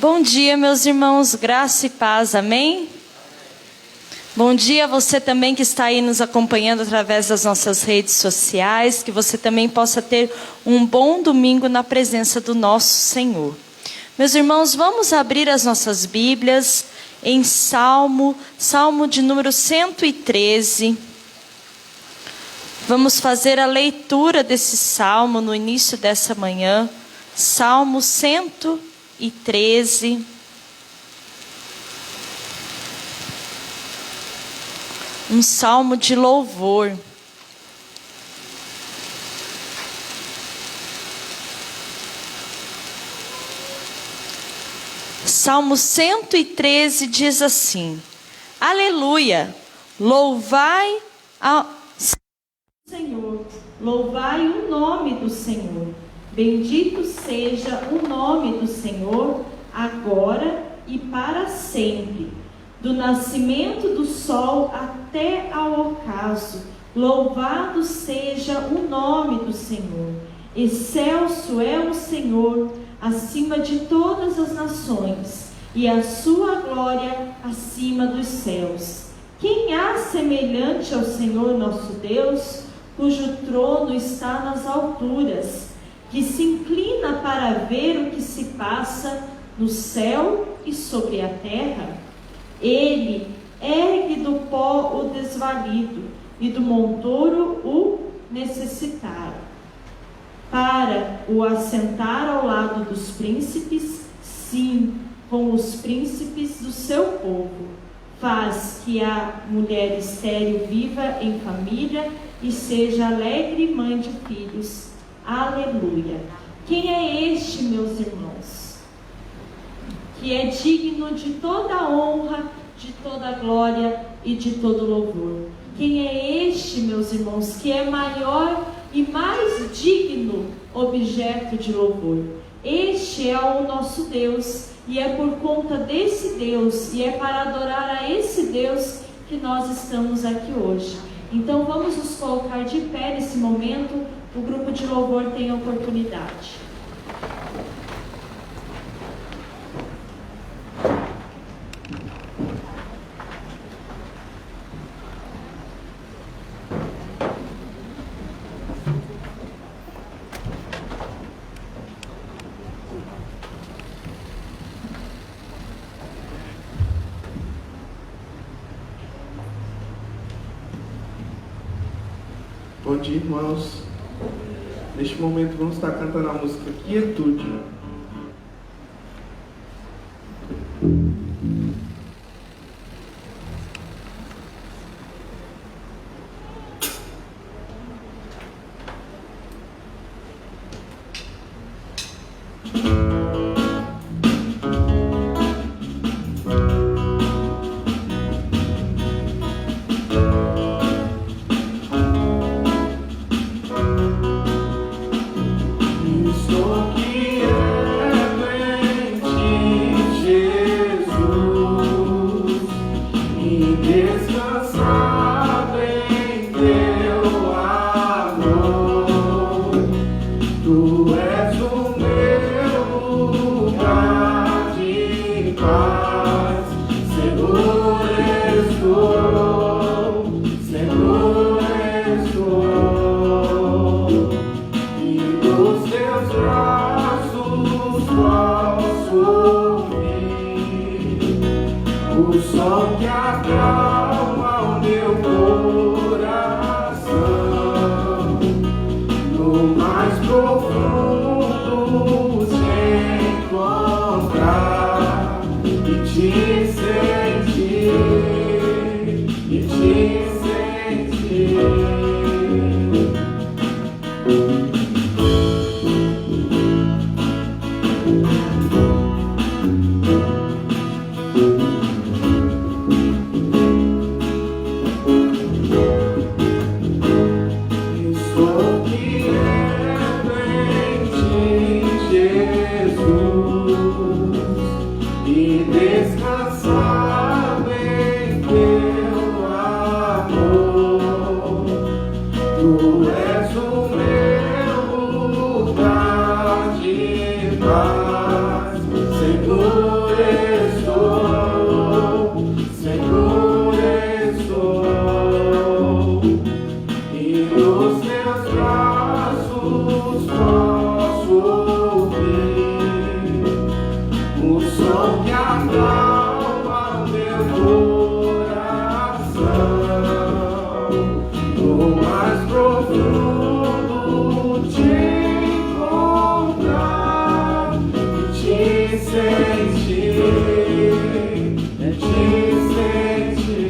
Bom dia, meus irmãos, graça e paz, amém? Bom dia a você também que está aí nos acompanhando através das nossas redes sociais, que você também possa ter um bom domingo na presença do nosso Senhor. Meus irmãos, vamos abrir as nossas Bíblias em Salmo de número 113. Vamos fazer a leitura desse Salmo no início dessa manhã, Salmo 113. Um salmo de louvor. Salmo 113 diz assim: Aleluia, louvai ao Senhor, louvai o nome do Senhor. Bendito seja o nome do Senhor, agora e para sempre. Do nascimento do sol até ao ocaso, louvado seja o nome do Senhor. Excelso é o Senhor, acima de todas as nações, e a sua glória acima dos céus. Quem há semelhante ao Senhor nosso Deus, cujo trono está nas alturas, que se inclina para ver o que se passa no céu e sobre a terra? Ele ergue do pó o desvalido e do monturo o necessitado, para o assentar ao lado dos príncipes, sim, com os príncipes do seu povo. Faz que a mulher estéril viva em família e seja alegre mãe de filhos. Aleluia. Quem é este, meus irmãos, que é digno de toda honra, de toda glória e de todo louvor? Quem é este, meus irmãos, que é maior e mais digno objeto de louvor? Este é o nosso Deus, e é por conta desse Deus, e é para adorar a esse Deus que nós estamos aqui hoje. Então vamos nos colocar de pé nesse momento. O grupo de louvor tem a oportunidade. Bom dia, irmãos. Neste momento vamos estar cantando a música Quietude. Estou quieto. som que acalma o meu coração, no mais profundo se encontrar e te sentir, e te sentir. E descansar em teu amor. Tu és o meu lugar de paz. Seguro estou, seguro estou. E nos teus braços posso ouvir o som que acalma o meu coração, no mais profundo te encontrar e te sentir, te sentir.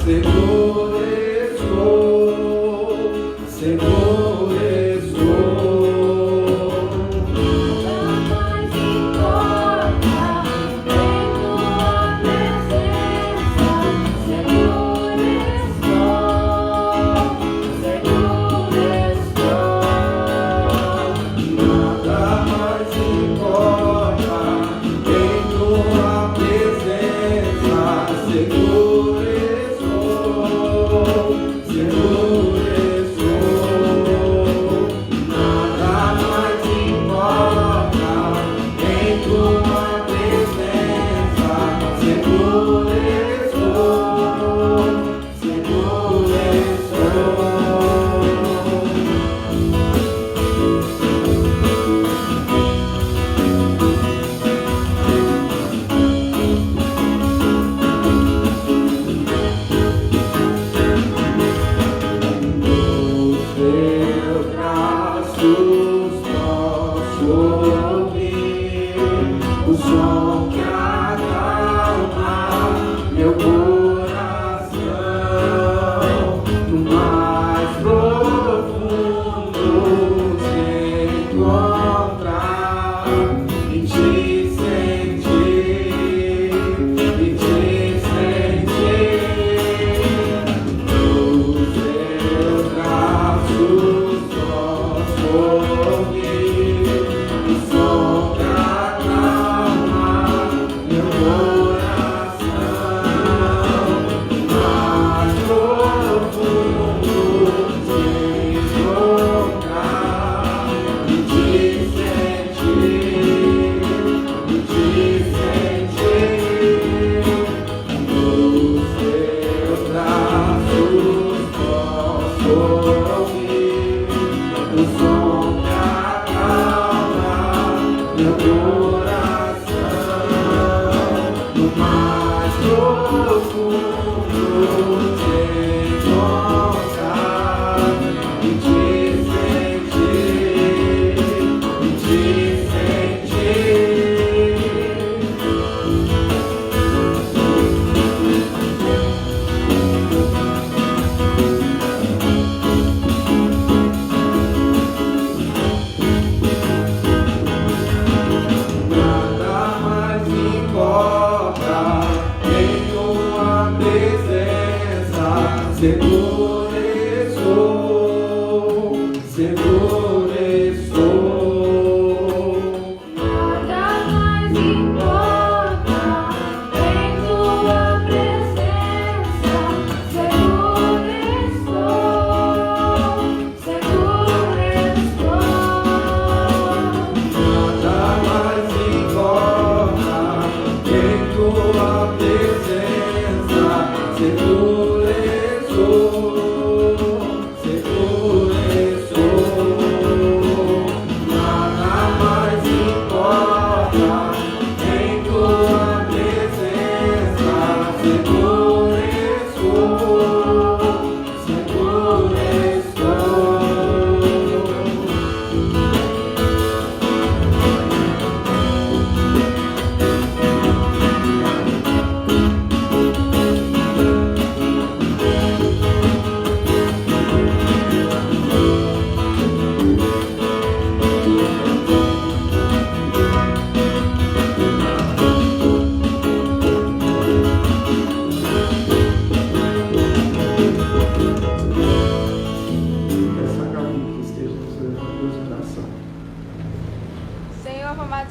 Seguro estou, seguro estou. Nada mais importa em tua presença. Seguro estou, seguro estou. Nada mais importa em tua presença. Seguro estou, seguro estou. Nada mais importa em tua presença. Seguro estou, seguro estou. Teus braços posso ouvir o som que acalma meu coração, no mais profundo se encontrar e te sentir, e te sentir. Os teus braços posso ouvir o som que acalma meu coração, mais profundo se encontrar e te sentir, e te sentir. Nos teus braços posso ouvir o som que acalma meu coração, no mais profundo te encontrar e te sentir, e te sentir. Nada mais importa em tua presença. Seguro estou,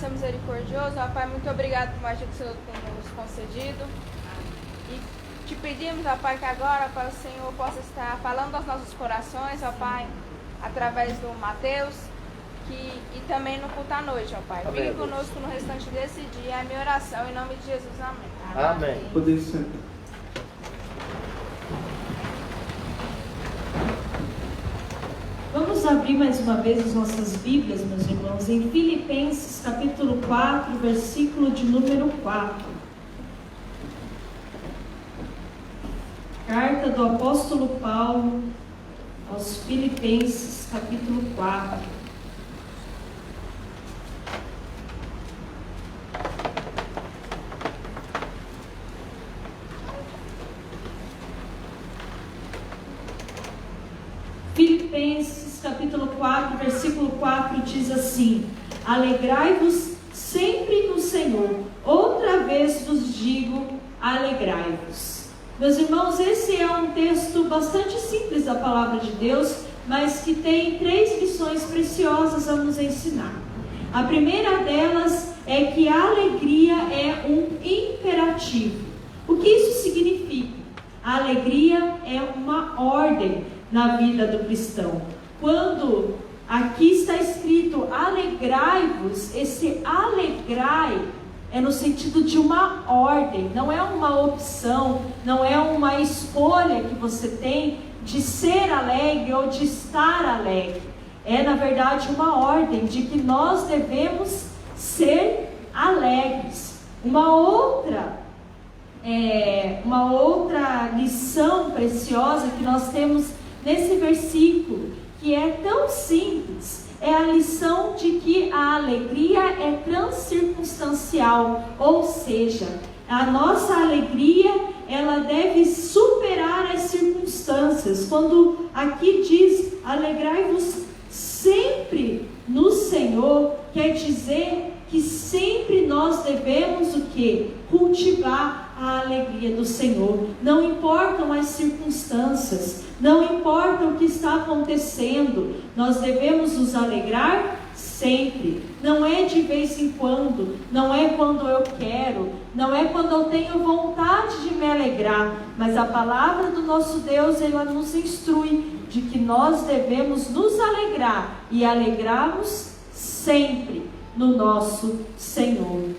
amado, Senhor misericordioso, ó Pai, muito obrigado por mais que o Senhor tem nos concedido. E te pedimos, ó Pai, que agora, Pai, o Senhor possa estar falando aos nossos corações, ó Pai, através do Mateus, e também no culto à noite, ó Pai. Fique conosco no restante desse dia, é a minha oração, em nome de Jesus, amém. Amém. Poder sentar. Vamos abrir mais uma vez as nossas Bíblias, meus irmãos, em Filipenses capítulo 4, versículo de número 4. Carta do apóstolo Paulo aos Filipenses, capítulo 4. Filipenses capítulo 4, versículo 4 diz assim: alegrai-vos sempre no Senhor. Outra vez vos digo, alegrai-vos. Meus irmãos, esse é um texto bastante simples da palavra de Deus, mas que tem 3 lições preciosas a nos ensinar. A primeira delas é que a alegria é um imperativo. O que isso significa? A alegria é uma ordem na vida do cristão. Quando aqui está escrito alegrai-vos, esse alegrai é no sentido de uma ordem, não é uma opção, não é uma escolha que você tem de ser alegre ou de estar alegre. É na verdade uma ordem de que nós devemos ser alegres. Uma outra lição preciosa que nós temos nesse versículo, que é tão simples, é a lição de que a alegria é transcircunstancial, ou seja, a nossa alegria, ela deve superar as circunstâncias. Quando aqui diz, alegrai-vos sempre no Senhor, quer dizer que sempre nós devemos o quê? Cultivar a alegria do Senhor. Não importam as circunstâncias, não importa o que está acontecendo, nós devemos nos alegrar sempre. Não é de vez em quando, não é quando eu quero, não é quando eu tenho vontade de me alegrar, mas a palavra do nosso Deus, ela nos instrui de que nós devemos nos alegrar e alegrarmos sempre no nosso Senhor.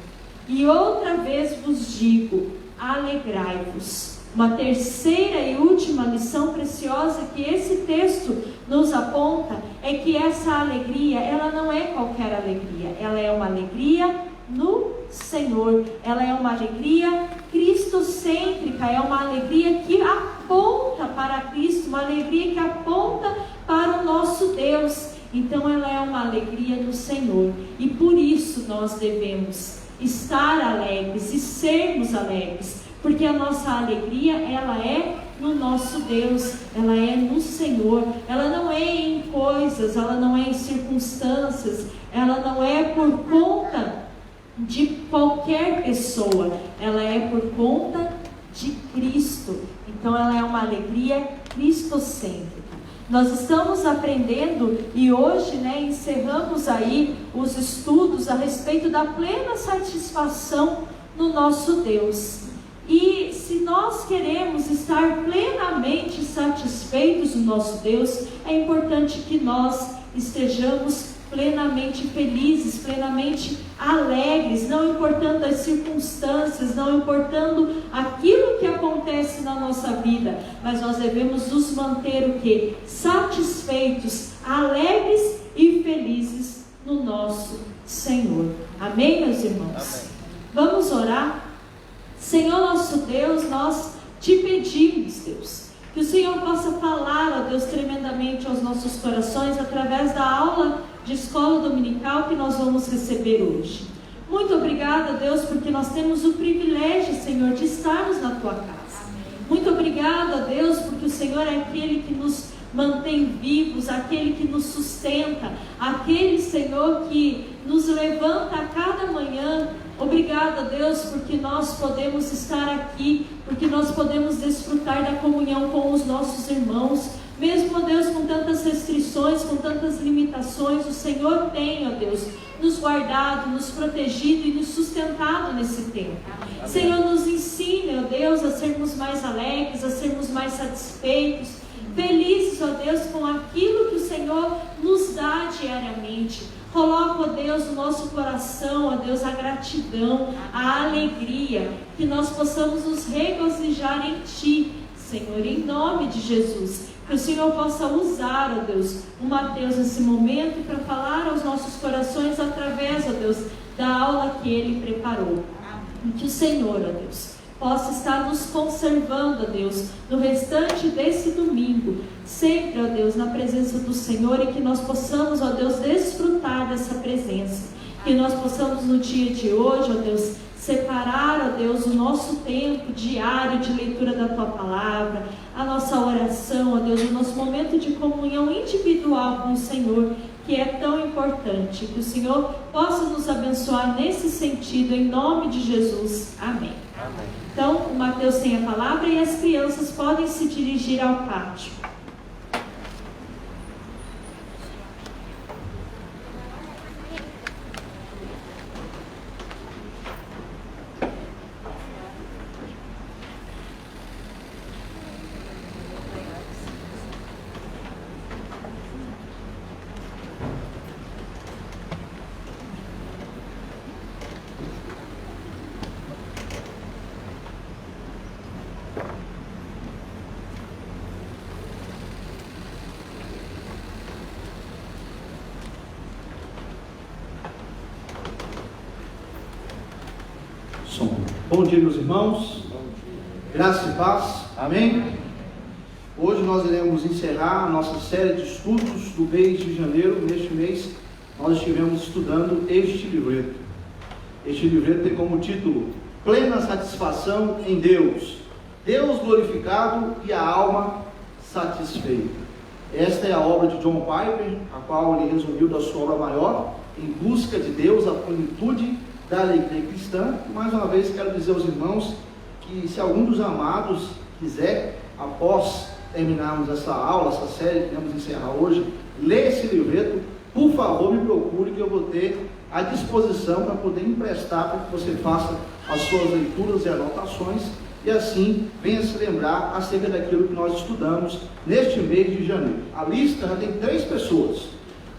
E outra vez vos digo, alegrai-vos. Uma terceira e última lição preciosa que esse texto nos aponta é que essa alegria, ela não é qualquer alegria, ela é uma alegria no Senhor, ela é uma alegria cristocêntrica, é uma alegria que aponta para Cristo, uma alegria que aponta para o nosso Deus. Então ela é uma alegria no Senhor, e por isso nós devemos estar alegres e sermos alegres, porque a nossa alegria, ela é no nosso Deus, ela é no Senhor, ela não é em coisas, ela não é em circunstâncias, ela não é por conta de qualquer pessoa, ela é por conta de Cristo. Então ela é uma alegria cristocêntrica. Nós estamos aprendendo e hoje, encerramos aí os estudos a respeito da plena satisfação no nosso Deus. E se nós queremos estar plenamente satisfeitos no nosso Deus, é importante que nós estejamos plenamente felizes, plenamente alegres, não importando as circunstâncias, não importando aquilo que acontece na nossa vida, mas nós devemos nos manter o quê? Satisfeitos, alegres e felizes no nosso Senhor. Amém, meus irmãos? Amém. Vamos orar? Senhor nosso Deus, nós te pedimos, Deus, que o Senhor possa falar, ó Deus, tremendamente aos nossos corações através da aula de escola dominical que nós vamos receber hoje. Muito obrigada, Deus, porque nós temos o privilégio, Senhor, de estarmos na tua casa. Muito obrigada, Deus, porque o Senhor é aquele que nos mantém vivos, aquele que nos sustenta, aquele, Senhor, que nos levanta a cada manhã. Obrigada, Deus, porque nós podemos estar aqui, porque nós podemos desfrutar da comunhão com os nossos irmãos, mesmo, Deus, com tantas restrições, com tantas limitações. tentações, o Senhor tem, ó Deus, nos guardado, nos protegido e nos sustentado nesse tempo. Amém. Senhor, nos ensine, ó Deus, a sermos mais alegres, a sermos mais satisfeitos, felizes, ó Deus, com aquilo que o Senhor nos dá diariamente. Coloca, ó Deus, no nosso coração, ó Deus, a gratidão, a alegria, que nós possamos nos regozijar em Ti, Senhor, em nome de Jesus. Que o Senhor possa usar, ó Deus, o Mateus nesse momento para falar aos nossos corações através, ó Deus, da aula que ele preparou. E que o Senhor, ó Deus, possa estar nos conservando, ó Deus, no restante desse domingo, sempre, ó Deus, na presença do Senhor, e que nós possamos, ó Deus, desfrutar dessa presença. Que nós possamos no dia de hoje, ó Deus, separar, ó Deus, o nosso tempo diário de leitura da Tua Palavra, a nossa oração, ó Deus, o nosso momento de comunhão individual com o Senhor, que é tão importante. Que o Senhor possa nos abençoar nesse sentido, em nome de Jesus. Amém. Amém. Então, o Mateus tem a palavra e as crianças podem se dirigir ao pátio. Bom dia, meus irmãos. Graça e paz. Amém? Hoje nós iremos encerrar a nossa série de estudos do mês de janeiro. Neste mês nós estivemos estudando este livreto. Este livreto tem como título Plena Satisfação em Deus, Deus glorificado e a alma satisfeita. Esta é a obra de John Piper, a qual ele resumiu da sua obra maior, Em Busca de Deus, a Plenitude da Alegria Cristã. Mais uma vez quero dizer aos irmãos que se algum dos amados quiser, após terminarmos essa aula, essa série que vamos encerrar hoje, ler esse livreto, por favor me procure, que eu vou ter à disposição para poder emprestar, para que você faça as suas leituras e anotações, e assim venha se lembrar acerca daquilo que nós estudamos neste mês de janeiro. A lista já tem 3 pessoas.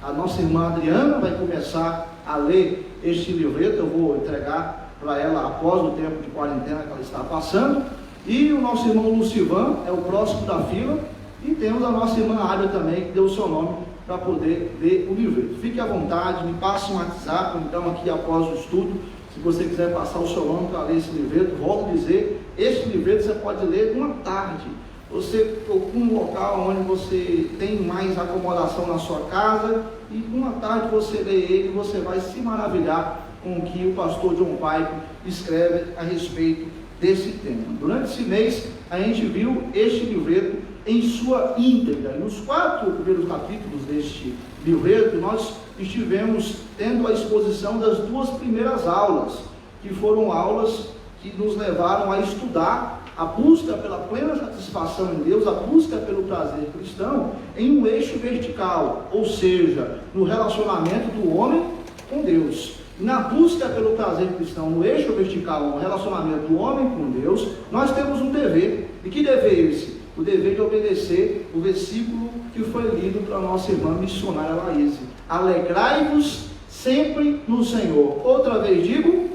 A nossa irmã Adriana vai começar a ler este livreto, eu vou entregar para ela após o tempo de quarentena que ela está passando. E o nosso irmão Lucivan é o próximo da fila. E temos a nossa irmã Ária também, que deu o seu nome para poder ler o livreto. Fique à vontade, me passe um WhatsApp, então aqui após o estudo, se você quiser passar o seu nome para ler esse livreto. Volto a dizer, este livreto você pode ler uma tarde. Você procura um local onde você tem mais acomodação na sua casa, e uma tarde você lê ele e você vai se maravilhar com o que o pastor John Piper escreve a respeito desse tema. Durante esse mês a gente viu este livreto em sua íntegra. Nos 4 primeiros capítulos deste livreto nós estivemos tendo a exposição das 2 primeiras aulas, que foram aulas que nos levaram a estudar a busca pela plena satisfação em Deus, a busca pelo prazer cristão em um eixo vertical, ou seja, no relacionamento do homem com Deus. Na busca pelo prazer cristão no eixo vertical, no relacionamento do homem com Deus, nós temos um dever. E que dever é esse? O dever de obedecer o versículo que foi lido para a nossa irmã missionária Laís. Alegrai-vos sempre no Senhor. Outra vez digo,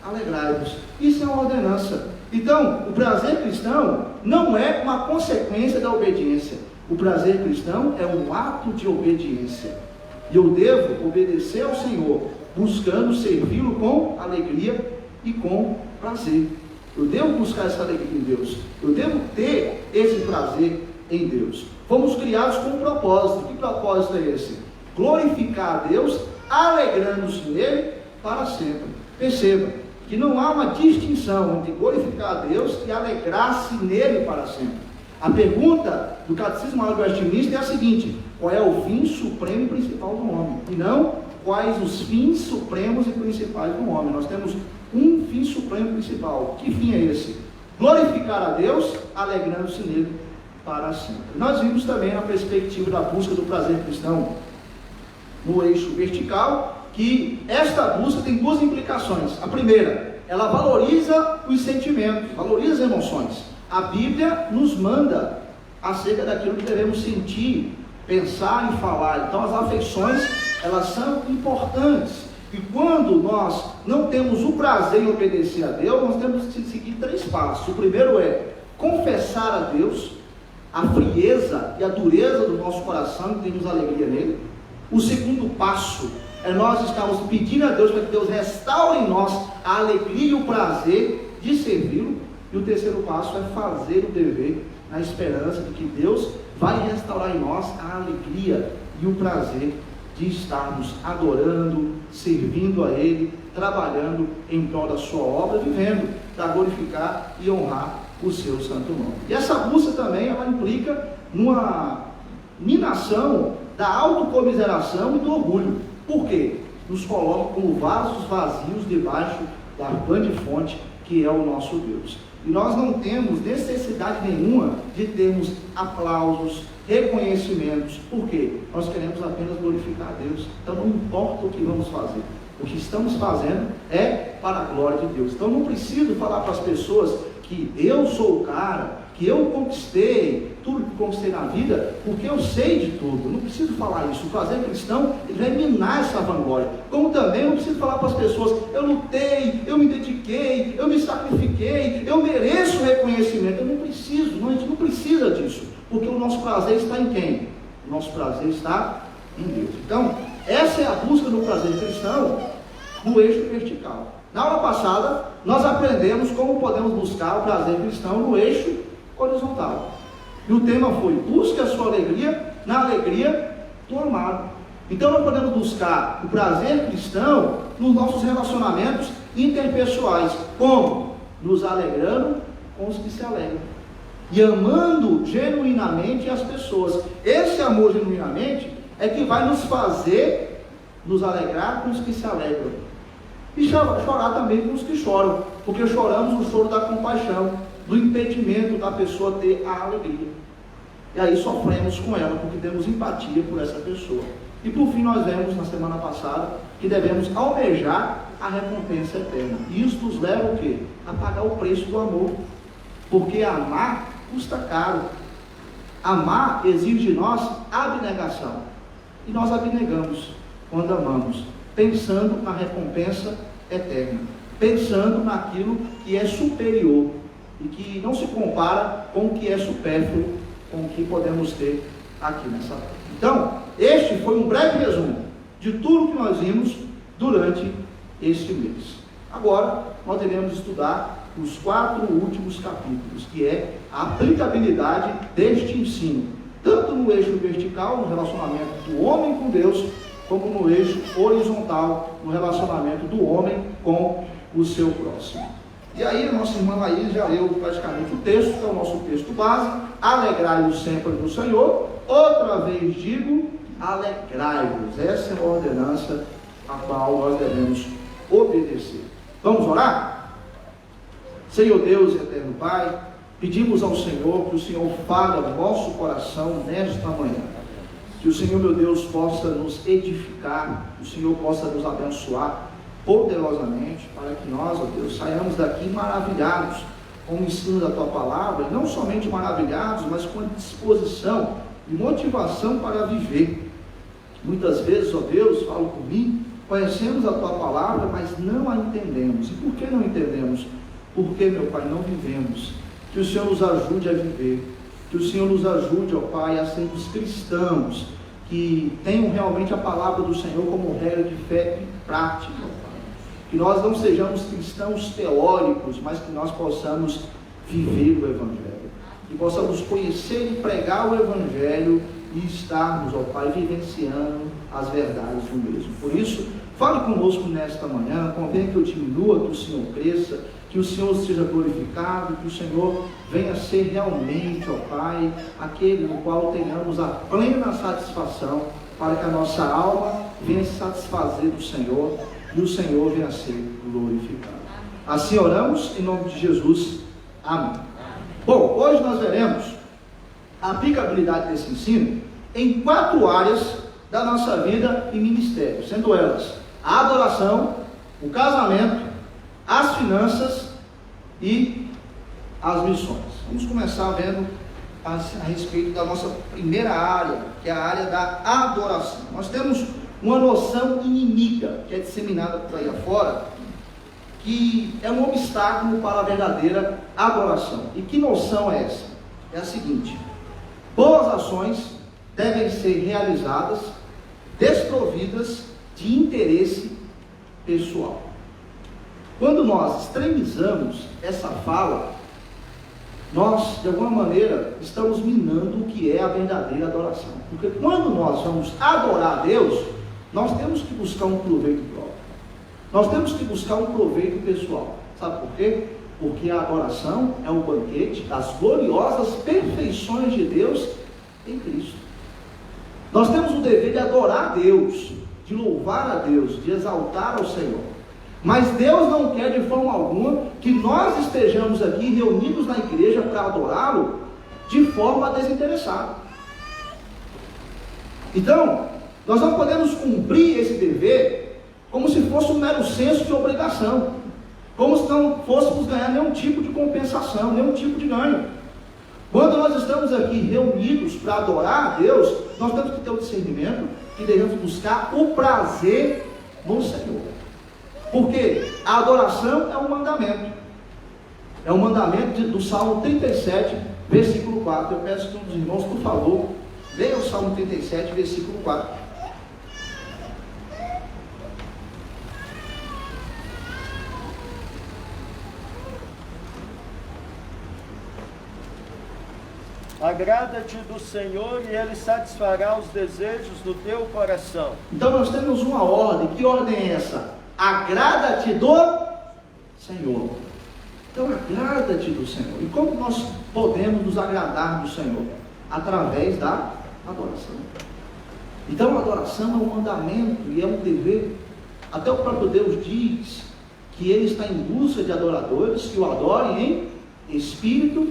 alegrai-vos. Isso é uma ordenança. Então, o prazer cristão não é uma consequência da obediência. O prazer cristão é um ato de obediência. E eu devo obedecer ao Senhor, buscando servi-lo com alegria e com prazer. Eu devo buscar essa alegria em Deus. Eu devo ter esse prazer em Deus. Fomos criados com um propósito. Que propósito é esse? Glorificar a Deus, alegrando-se nele para sempre. Perceba que não há uma distinção entre glorificar a Deus e alegrar-se nele para sempre. A pergunta do Catecismo Maior de Westminster é a seguinte: qual é o fim supremo e principal do homem? E não quais os fins supremos e principais do homem. Nós temos um fim supremo e principal. Que fim é esse? Glorificar a Deus, alegrando-se nele para sempre. Nós vimos também na perspectiva da busca do prazer cristão no eixo vertical, que esta busca tem duas implicações. A primeira, ela valoriza os sentimentos, valoriza as emoções. A Bíblia nos manda acerca daquilo que devemos sentir, pensar e falar. Então as afeições, elas são importantes. E quando nós não temos o prazer em obedecer a Deus, nós temos que seguir 3 passos. O primeiro é confessar a Deus a frieza e a dureza do nosso coração, que temos alegria nele. O segundo passo é nós estarmos pedindo a Deus para que Deus restaure em nós a alegria e o prazer de servi-lo. E o terceiro passo é fazer o dever na esperança de que Deus vai restaurar em nós a alegria e o prazer de estarmos adorando, servindo a Ele, trabalhando em prol da sua obra, vivendo para glorificar e honrar o seu santo nome. E essa busca também, ela implica numa minação da autocomiseração e do orgulho. Por quê? Nos coloca como vasos vazios debaixo da grande fonte que é o nosso Deus. E nós não temos necessidade nenhuma de termos aplausos, reconhecimentos. Por quê? Nós queremos apenas glorificar a Deus. Então não importa o que vamos fazer. O que estamos fazendo é para a glória de Deus. Então não preciso falar para as pessoas que eu sou o cara, que eu conquistei tudo que conquistei na vida, porque eu sei de tudo. Não preciso falar isso. O prazer cristão, ele vai minar essa vanglória. Como também não preciso falar para as pessoas, eu lutei, eu me dediquei, eu me sacrifiquei, eu mereço reconhecimento. Eu não preciso, a gente não precisa disso, porque o nosso prazer está em quem? O nosso prazer está em Deus. Então, essa é a busca do prazer cristão no eixo vertical. Na aula passada, nós aprendemos como podemos buscar o prazer cristão no eixo horizontal. E o tema foi: busque a sua alegria na alegria do amado. Então nós podemos buscar o prazer cristão nos nossos relacionamentos interpessoais. Como? Nos alegrando com os que se alegram. E amando genuinamente as pessoas. Esse amor genuinamente é que vai nos fazer nos alegrar com os que se alegram. E chorar também com os que choram. Porque choramos o choro da compaixão, do impedimento da pessoa ter a alegria. E aí sofremos com ela, porque temos empatia por essa pessoa. E por fim nós vemos na semana passada que devemos almejar a recompensa eterna. E isso nos leva o quê? A pagar o preço do amor. Porque amar custa caro. Amar exige de nós abnegação. E nós abnegamos quando amamos, pensando na recompensa eterna, pensando naquilo que é superior e que não se compara com o que é supérfluo, com o que podemos ter aqui nessa terra. Então, este foi um breve resumo de tudo que nós vimos durante este mês. Agora, nós iremos estudar os 4 últimos capítulos, que é a aplicabilidade deste ensino, tanto no eixo vertical, no relacionamento do homem com Deus, como no eixo horizontal, no relacionamento do homem com o seu próximo. E aí a nossa irmã Laís já leu praticamente o texto, que é o nosso texto base: alegrai-vos sempre no Senhor. Outra vez digo, alegrai-vos. Essa é a ordenança a qual nós devemos obedecer. Vamos orar? Senhor Deus e eterno Pai, pedimos ao Senhor que o Senhor fale ao nosso coração nesta manhã. Que o Senhor, meu Deus, possa nos edificar, que o Senhor possa nos abençoar poderosamente, para que nós, ó Deus, saiamos daqui maravilhados com o ensino da Tua Palavra, e não somente maravilhados, mas com disposição e motivação para viver. Muitas vezes, ó Deus, falo por mim, conhecemos a Tua Palavra, mas não a entendemos. E por que não entendemos? Porque, meu Pai, não vivemos. Que o Senhor nos ajude a viver. Que o Senhor nos ajude, ó Pai, a sermos cristãos que tenham realmente a palavra do Senhor como regra de fé e prática, ó Pai. Que nós não sejamos cristãos teóricos, mas que nós possamos viver o Evangelho. Que possamos conhecer e pregar o Evangelho e estarmos, ó Pai, vivenciando as verdades do mesmo. Por isso, fale conosco nesta manhã, convém que eu diminua, que o Senhor cresça, que o Senhor seja glorificado, que o Senhor venha ser realmente, ó Pai, aquele no qual tenhamos a plena satisfação, para que a nossa alma venha se satisfazer do Senhor e o Senhor venha ser glorificado. Assim oramos em nome de Jesus. Amém. Bom, hoje nós veremos a aplicabilidade desse ensino em 4 áreas da nossa vida e ministério, sendo elas a adoração, o casamento, as finanças e as missões. Vamos começar vendo a respeito da nossa primeira área, que é a área da adoração. Nós temos uma noção inimiga que é disseminada por aí afora, que é um obstáculo para a verdadeira adoração. E que noção é essa? É a seguinte: boas ações devem ser realizadas desprovidas de interesse pessoal. Quando nós extremizamos essa fala, nós, de alguma maneira, estamos minando o que é a verdadeira adoração. Porque quando nós vamos adorar a Deus, nós temos que buscar um proveito próprio. Nós temos que buscar um proveito pessoal. Sabe por quê? Porque a adoração é o banquete das gloriosas perfeições de Deus em Cristo. Nós temos o dever de adorar a Deus, de louvar a Deus, de exaltar ao Senhor. Mas Deus não quer de forma alguma que nós estejamos aqui reunidos na igreja para adorá-lo de forma desinteressada. Então, nós não podemos cumprir esse dever como se fosse um mero senso de obrigação, como se não fôssemos ganhar nenhum tipo de compensação, nenhum tipo de ganho. Quando nós estamos aqui reunidos para adorar a Deus, nós temos que ter o discernimento que devemos buscar o prazer no Senhor. Porque a adoração é um mandamento. É um mandamento do Salmo 37, versículo 4. Eu peço que um dos irmãos, por favor, leia o Salmo 37, versículo 4. Agrada-te do Senhor e Ele satisfará os desejos do teu coração. Então nós temos uma ordem. Que ordem é essa? Agrada-te do Senhor. Então agrada-te do Senhor. E como nós podemos nos agradar do Senhor? Através da adoração. Então a adoração é um mandamento e é um dever. Até o próprio Deus diz que Ele está em busca de adoradores que o adorem em espírito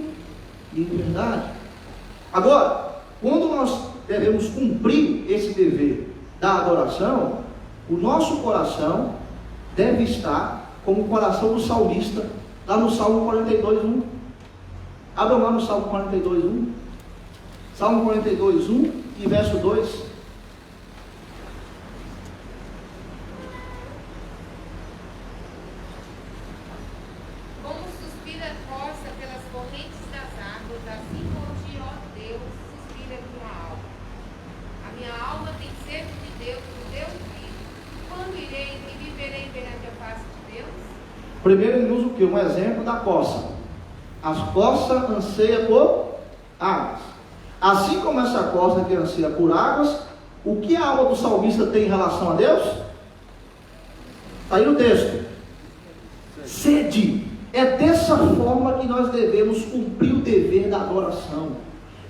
e em verdade. Agora, quando nós devemos cumprir esse dever da adoração, o nosso coração deve estar como o coração do salmista, lá no Salmo 42:1. Abram lá no Salmo 42:1. Salmo 42:1 e verso 2. Como suspira a costa pelas correntes das águas, assim por ti, ó Deus, suspira minha alma. A minha alma tem sede de Deus, do Deus vivo. Quando irei e viverei perante a face de Deus? Primeiro ele usa o quê? Um exemplo da coça. A coça anseia por águas. Assim como essa coça que anseia por águas, o que a alma do salmista tem em relação a Deus? Está aí no texto. Sede. É dessa forma que nós devemos cumprir o dever da adoração.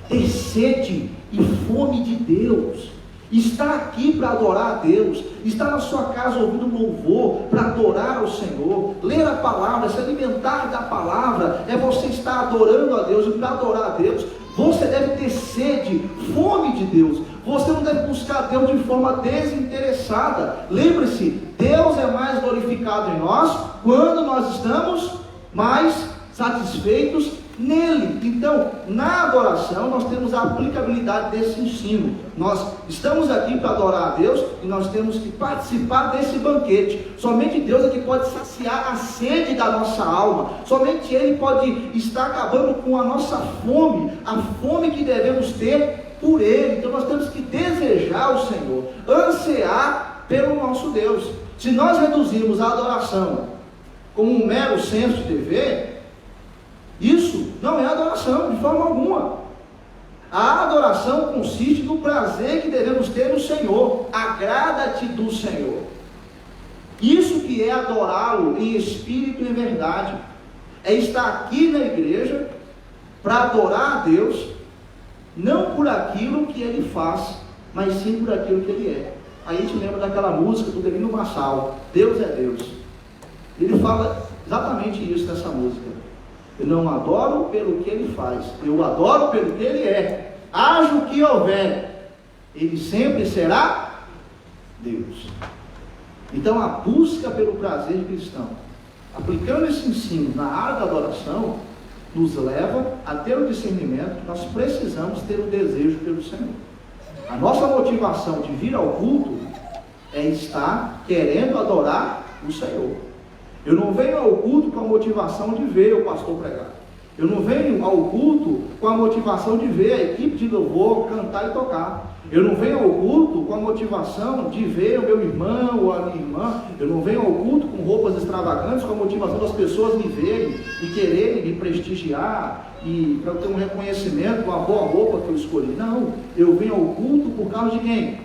Ter sede e fome de Deus. Estar aqui para adorar a Deus. Estar na sua casa ouvindo louvor para adorar ao Senhor. Ler a palavra, se alimentar da palavra. É você estar adorando a Deus. E para adorar a Deus, você deve ter sede, fome de Deus. Você não deve buscar Deus de forma desinteressada. Lembre-se, Deus é mais glorificado em nós quando nós estamos mais satisfeitos nele. Então, na adoração, nós temos a aplicabilidade desse ensino. Nós estamos aqui para adorar a Deus e nós temos que participar desse banquete. Somente Deus é que pode saciar a sede da nossa alma. Somente Ele pode estar acabando com a nossa fome, a fome que devemos ter por Ele. Então, nós temos que desejar o Senhor, ansiar pelo nosso Deus. Se nós reduzirmos a adoração como um mero senso de dever, isso não é adoração de forma alguma. A adoração consiste no prazer que devemos ter no Senhor. Agrada-te do Senhor. Isso que é adorá-lo em espírito e em verdade. É estar aqui na igreja para adorar a Deus, não por aquilo que Ele faz, mas sim por aquilo que Ele é. Aí a gente lembra daquela música do Delino Marçal, Deus é Deus. Ele fala exatamente isso nessa música. Eu não adoro pelo que Ele faz, eu adoro pelo que Ele é. Haja o que houver, Ele sempre será Deus. Então a busca pelo prazer cristão, aplicando esse ensino na área da adoração, nos leva a ter o discernimento que nós precisamos ter o desejo pelo Senhor. A nossa motivação de vir ao culto é estar querendo adorar o Senhor. Eu não venho ao culto com a motivação de ver o pastor pregar. Eu não venho ao culto com a motivação de ver a equipe de louvor cantar e tocar. Eu não venho ao culto com a motivação de ver o meu irmão ou a minha irmã. Eu não venho ao culto com roupas extravagantes com a motivação das pessoas me verem e quererem me prestigiar e para eu ter um reconhecimento com a boa roupa que eu escolhi. Não, eu venho ao culto por causa de quem?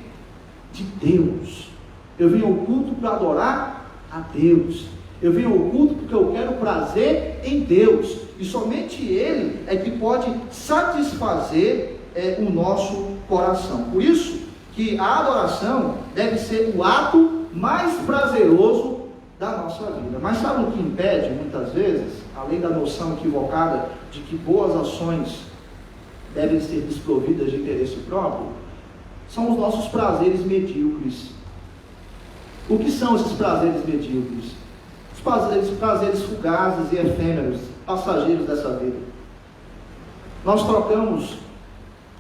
De Deus. Eu venho ao culto para adorar a Deus. Eu venho ao culto porque eu quero prazer em Deus. E somente Ele é que pode satisfazer o nosso coração. Por isso que a adoração deve ser o ato mais prazeroso da nossa vida. Mas sabe o que impede muitas vezes, além da noção equivocada de que boas ações devem ser desprovidas de interesse próprio? São os nossos prazeres medíocres. O que são esses prazeres medíocres? Os prazeres fugazes e efêmeros, passageiros dessa vida. Nós trocamos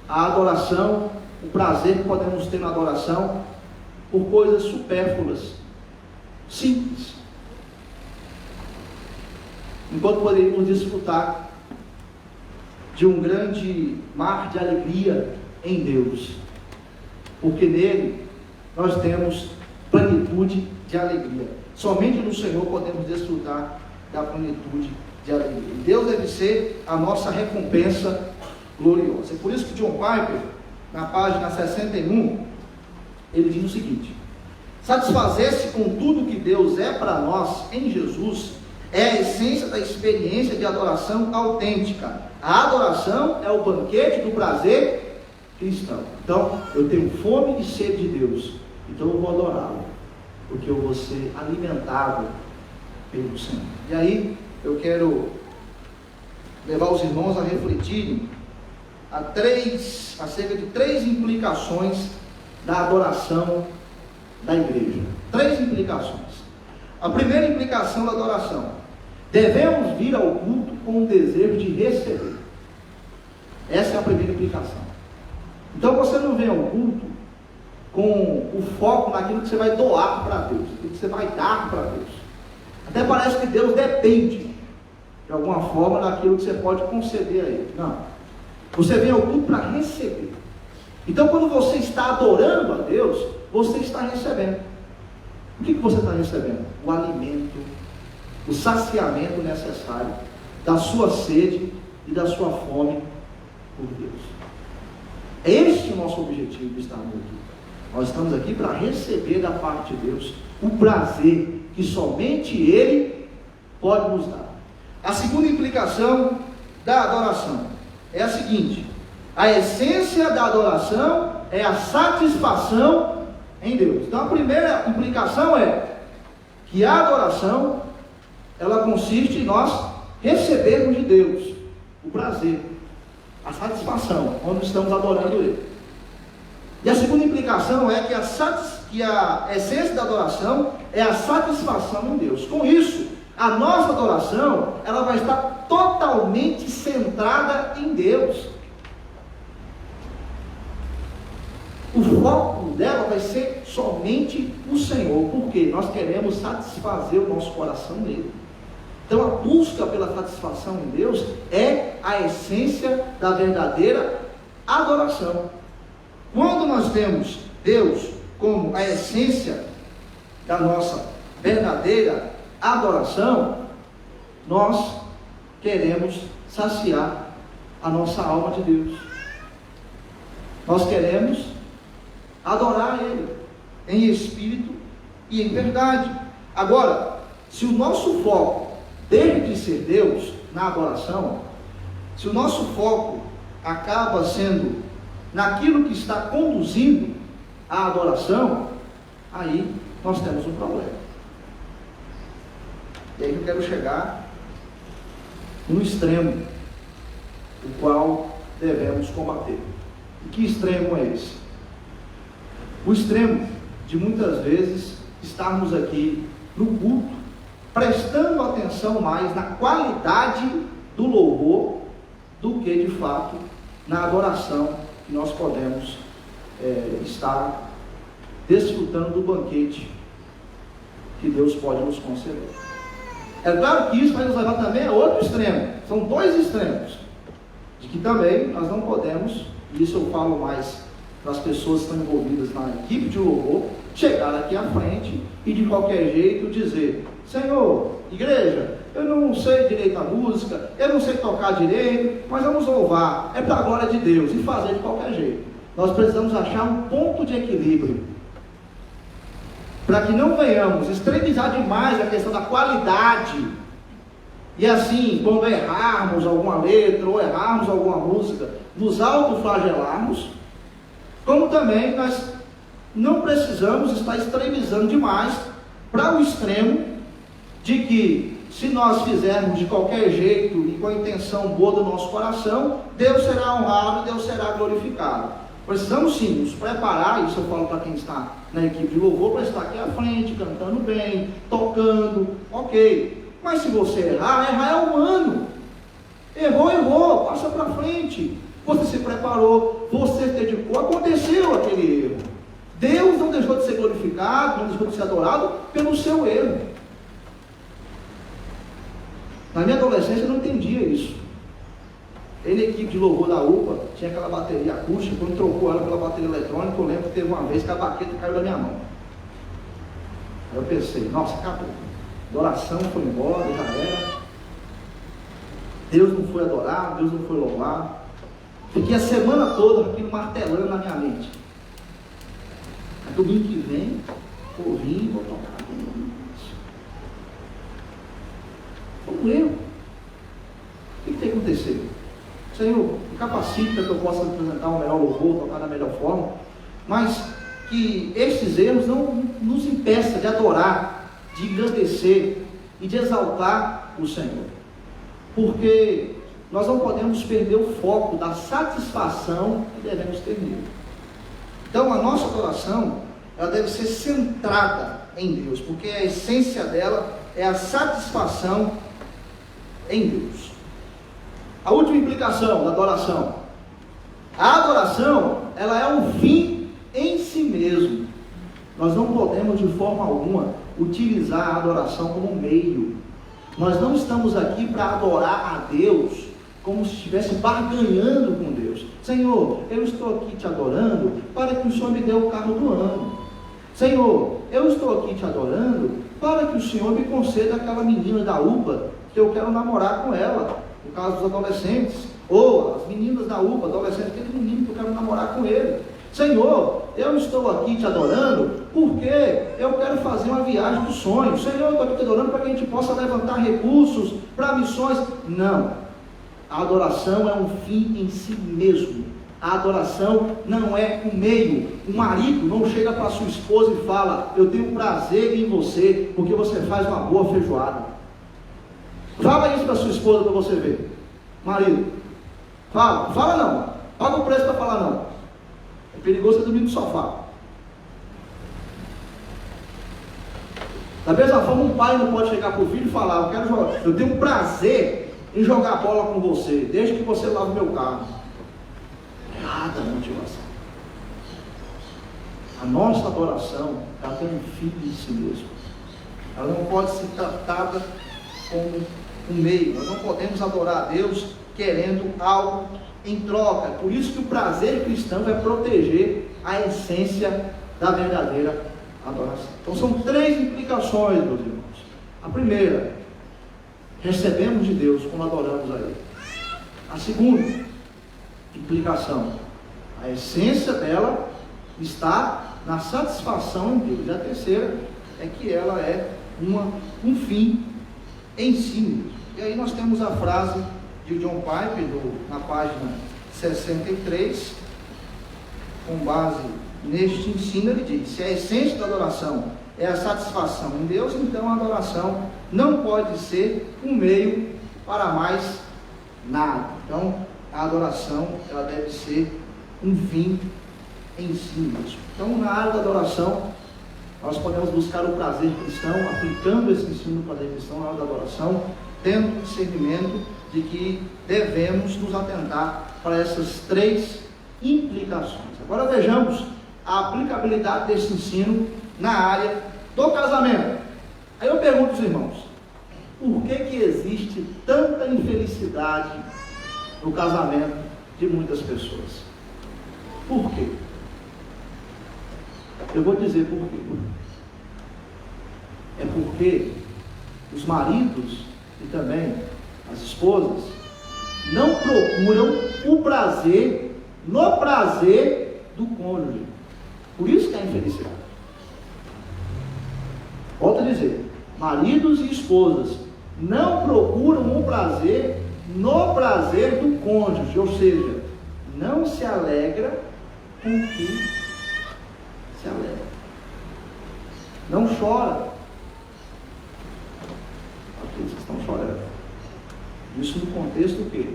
a adoração, o prazer que podemos ter na adoração, por coisas supérfluas, simples. Enquanto poderíamos desfrutar de um grande mar de alegria em Deus, porque nele nós temos plenitude de alegria. Somente no Senhor podemos desfrutar da plenitude de alegria. Deus deve ser a nossa recompensa gloriosa. É por isso que John Piper, na página 61, ele diz o seguinte: satisfazer-se com tudo que Deus é para nós em Jesus é a essência da experiência de adoração autêntica. A adoração é o banquete do prazer cristão. Então, eu tenho fome e sede de Deus, então eu vou adorá-lo, porque eu vou ser alimentado pelo Senhor. E aí, eu quero levar os irmãos a refletirem acerca de 3 implicações da adoração da igreja. 3 implicações. A primeira implicação da adoração: devemos vir ao culto com o desejo de receber. Essa é a primeira implicação. Então você não vem ao culto com o foco naquilo que você vai doar para Deus, naquilo que você vai dar para Deus. Até parece que Deus depende de alguma forma daquilo que você pode conceder a Ele. Não. Você vem ao culto para receber. Então, quando você está adorando a Deus, você está recebendo. O que você está recebendo? O alimento, o saciamento necessário da sua sede e da sua fome por Deus. É este o nosso objetivo de estar no culto. Nós estamos aqui para receber da parte de Deus o prazer que somente Ele pode nos dar. A segunda implicação da adoração é a seguinte: a essência da adoração é a satisfação em Deus. Então a primeira implicação é que a adoração, ela consiste em nós recebermos de Deus o prazer, a satisfação, quando estamos adorando Ele. E a segunda implicação é que a essência da adoração é a satisfação em Deus. Com isso, a nossa adoração, ela vai estar totalmente centrada em Deus. O foco dela vai ser somente o Senhor, porque nós queremos satisfazer o nosso coração nele. Então a busca pela satisfação em Deus é a essência da verdadeira adoração. Quando nós temos Deus como a essência da nossa verdadeira adoração, nós queremos saciar a nossa alma de Deus. Nós queremos adorar Ele em espírito e em verdade. Agora, se o nosso foco deixa de ser Deus na adoração, se o nosso foco acaba sendo naquilo que está conduzindo a adoração, aí nós temos um problema. E aí eu quero chegar no extremo, o qual devemos combater. E que extremo é esse? o extremo de muitas vezes estarmos aqui no culto, prestando atenção mais na qualidade do louvor do que de fato na adoração que nós podemos estar desfrutando do banquete que Deus pode nos conceder. É claro que isso vai nos levar também a outro extremo. São dois extremos, de que também nós não podemos, e isso eu falo mais para as pessoas que estão envolvidas na equipe de louvor, chegar aqui à frente e de qualquer jeito dizer: Senhor, igreja, eu não sei direito a música, eu não sei tocar direito, mas vamos louvar, é para a glória de Deus, e fazer de qualquer jeito. Nós precisamos achar um ponto de equilíbrio, para que não venhamos extremizar demais a questão da qualidade, e assim, quando errarmos alguma letra, ou errarmos alguma música, nos autoflagelarmos, como também nós não precisamos estar extremizando demais, para o extremo, de que se nós fizermos de qualquer jeito, e com a intenção boa do nosso coração, Deus será honrado, Deus será glorificado. Precisamos sim nos preparar, isso eu falo para quem está na equipe de louvor, para estar aqui à frente, cantando bem, tocando, ok. Mas se você errar é humano. Errou, passa para frente. Você se preparou, você se dedicou, aconteceu aquele erro. Deus não deixou de ser glorificado, não deixou de ser adorado pelo seu erro. Na minha adolescência eu não entendia isso. Ele, na equipe de louvor da UPA, tinha aquela bateria acústica, quando trocou ela pela bateria eletrônica, eu lembro que teve uma vez que a baqueta caiu da minha mão. Aí eu pensei, nossa, acabou. A adoração foi embora, já era. Deus não foi adorado, Deus não foi louvado. Fiquei a semana toda aquilo martelando na minha mente. Aí domingo que vem, vou vir, vou tocar. Foi um erro. O que tem que acontecer? Senhor, me capacite para que eu possa apresentar um melhor louvor, tocar da melhor forma, mas que esses erros não nos impeçam de adorar, de engrandecer e de exaltar o Senhor, porque nós não podemos perder o foco da satisfação que devemos ter nele. Então a nossa adoração, ela deve ser centrada em Deus, porque a essência dela é a satisfação em Deus. A última implicação da adoração: a adoração, ela é um fim em si mesmo. Nós não podemos de forma alguma utilizar a adoração como meio. Nós não estamos aqui para adorar a Deus como se estivesse barganhando com Deus. Senhor, eu estou aqui te adorando para que o Senhor me dê o carro do ano. Senhor, eu estou aqui te adorando para que o Senhor me conceda aquela menina da UPA que eu quero namorar com ela. No caso dos adolescentes, ou as meninas da UPA, adolescentes, aquele menino que eu quero namorar com ele. Senhor, eu estou aqui te adorando porque eu quero fazer uma viagem dos sonhos. Senhor, eu estou aqui te adorando para que a gente possa levantar recursos para missões. Não, a adoração é um fim em si mesmo. A adoração não é um meio. O marido não chega para sua esposa e fala: eu tenho prazer em você porque você faz uma boa feijoada. Fala isso para sua esposa para você ver. Marido, fala não, paga o preço para falar não. É perigoso você dormir no sofá. Da mesma forma, um pai não pode chegar para o filho e falar: eu tenho prazer em jogar bola com você, desde que você lave o meu carro. Errada a motivação. A nossa adoração, ela tem um fim em si mesmo. Ela não pode ser tratada como um meio. Nós não podemos adorar a Deus querendo algo em troca. Por isso que o prazer cristão vai proteger a essência da verdadeira adoração. Então são 3 implicações, meus irmãos. A primeira, recebemos de Deus quando adoramos a Ele. A segunda implicação, a essência dela está na satisfação em Deus. E a terceira é que ela é um fim em si mesmo. E aí nós temos a frase de John Piper, na página 63, com base neste ensino, ele diz: se a essência da adoração é a satisfação em Deus, então a adoração não pode ser um meio para mais nada. Então a adoração, ela deve ser um fim ensina isso. Então, na área da adoração, nós podemos buscar o prazer cristão, aplicando esse ensino do prazer cristão na área da adoração, tendo discernimento de que devemos nos atentar para essas 3 implicações. Agora vejamos a aplicabilidade desse ensino na área do casamento. Aí eu pergunto aos irmãos, por que existe tanta infelicidade no casamento de muitas pessoas? Por quê? Eu vou dizer por quê. É porque os maridos e também as esposas não procuram o prazer no prazer do cônjuge. Por isso que é a infelicidade. Volto a dizer, maridos e esposas não procuram o prazer no prazer do cônjuge, ou seja, não se alegra com o que se alegra. Não chora. Aqui vocês estão chorando. Isso no contexto o quê?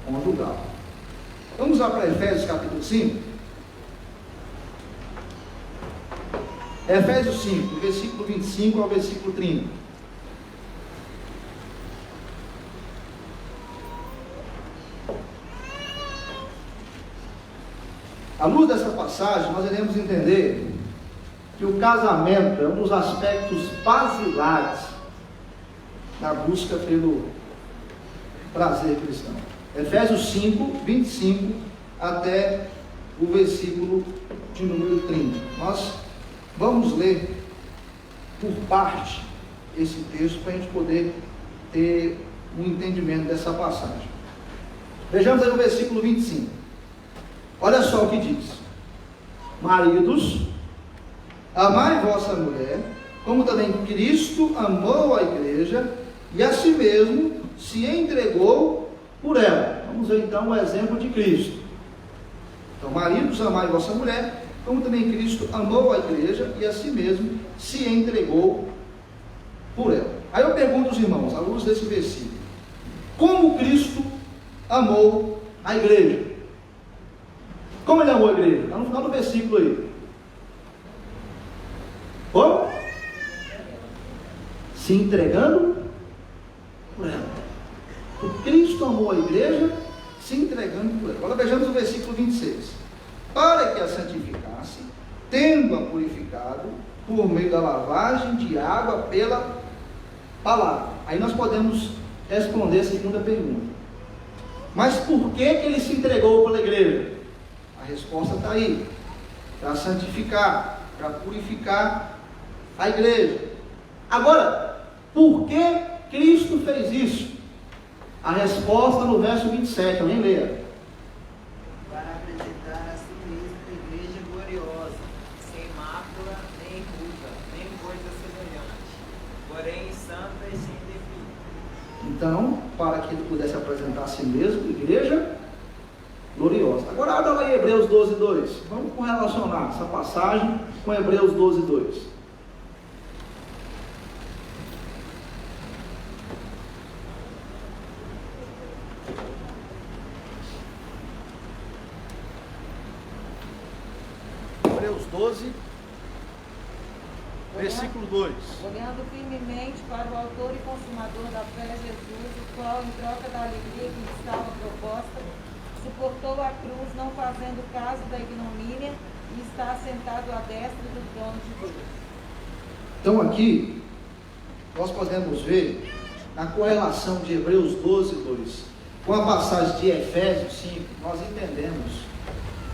Conjugal. Vamos lá para Efésios capítulo 5. Efésios 5, do versículo 25 ao versículo 30. À luz dessa passagem, nós iremos entender que o casamento é um dos aspectos basilares na busca pelo prazer cristão. Efésios 5, 25 até o versículo de número 30. Nós vamos ler por parte esse texto para a gente poder ter um entendimento dessa passagem. Vejamos aí o versículo 25. Olha só o que diz: maridos, amai vossa mulher, como também Cristo amou a igreja e a si mesmo se entregou por ela. Vamos ver então o exemplo de Cristo. Então, maridos, amai vossa mulher, como também Cristo amou a igreja e a si mesmo se entregou por ela. Aí eu pergunto aos irmãos, à luz desse versículo, como Cristo amou a igreja? Como ele amou a igreja? Está no final do versículo aí. Como? Se entregando por ela. O Cristo amou a igreja, se entregando por ela. Agora vejamos o versículo 26. Para que a santificasse, tendo-a purificado, por meio da lavagem de água pela palavra. Aí nós podemos responder a segunda pergunta. Mas por que ele se entregou pela igreja? A resposta está aí. Para santificar, para purificar a igreja. Agora, por que Cristo fez isso? A resposta no verso 27, alguém leia. Para apresentar a si mesmo a igreja gloriosa, sem mácula, nem ruga, nem coisa semelhante, porém santa e sem defeito. Então, para que ele pudesse apresentar a si mesmo, igreja gloriosa. Agora, abra lá em Hebreus 12, 2. Vamos correlacionar essa passagem com Hebreus 12, 2. Hebreus 12, versículo 2. Olhando firmemente para o autor e consumador da fé, Jesus, o qual, em troca da alegria que lhe estava proposta, suportou a cruz, não fazendo caso da ignomínia, e está assentado à destra do trono de Deus. Então aqui, nós podemos ver na correlação de Hebreus 12, 2, com a passagem de Efésios 5, nós entendemos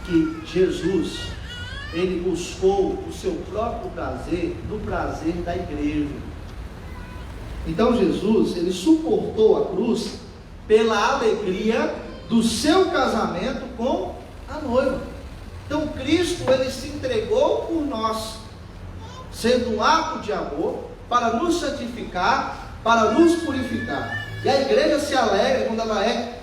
que Jesus, ele buscou o seu próprio prazer no prazer da igreja. Então Jesus, ele suportou a cruz pela alegria do seu casamento com a noiva. Então Cristo, ele se entregou por nós, sendo um ato de amor, para nos santificar, para nos purificar. E a igreja se alegra quando ela é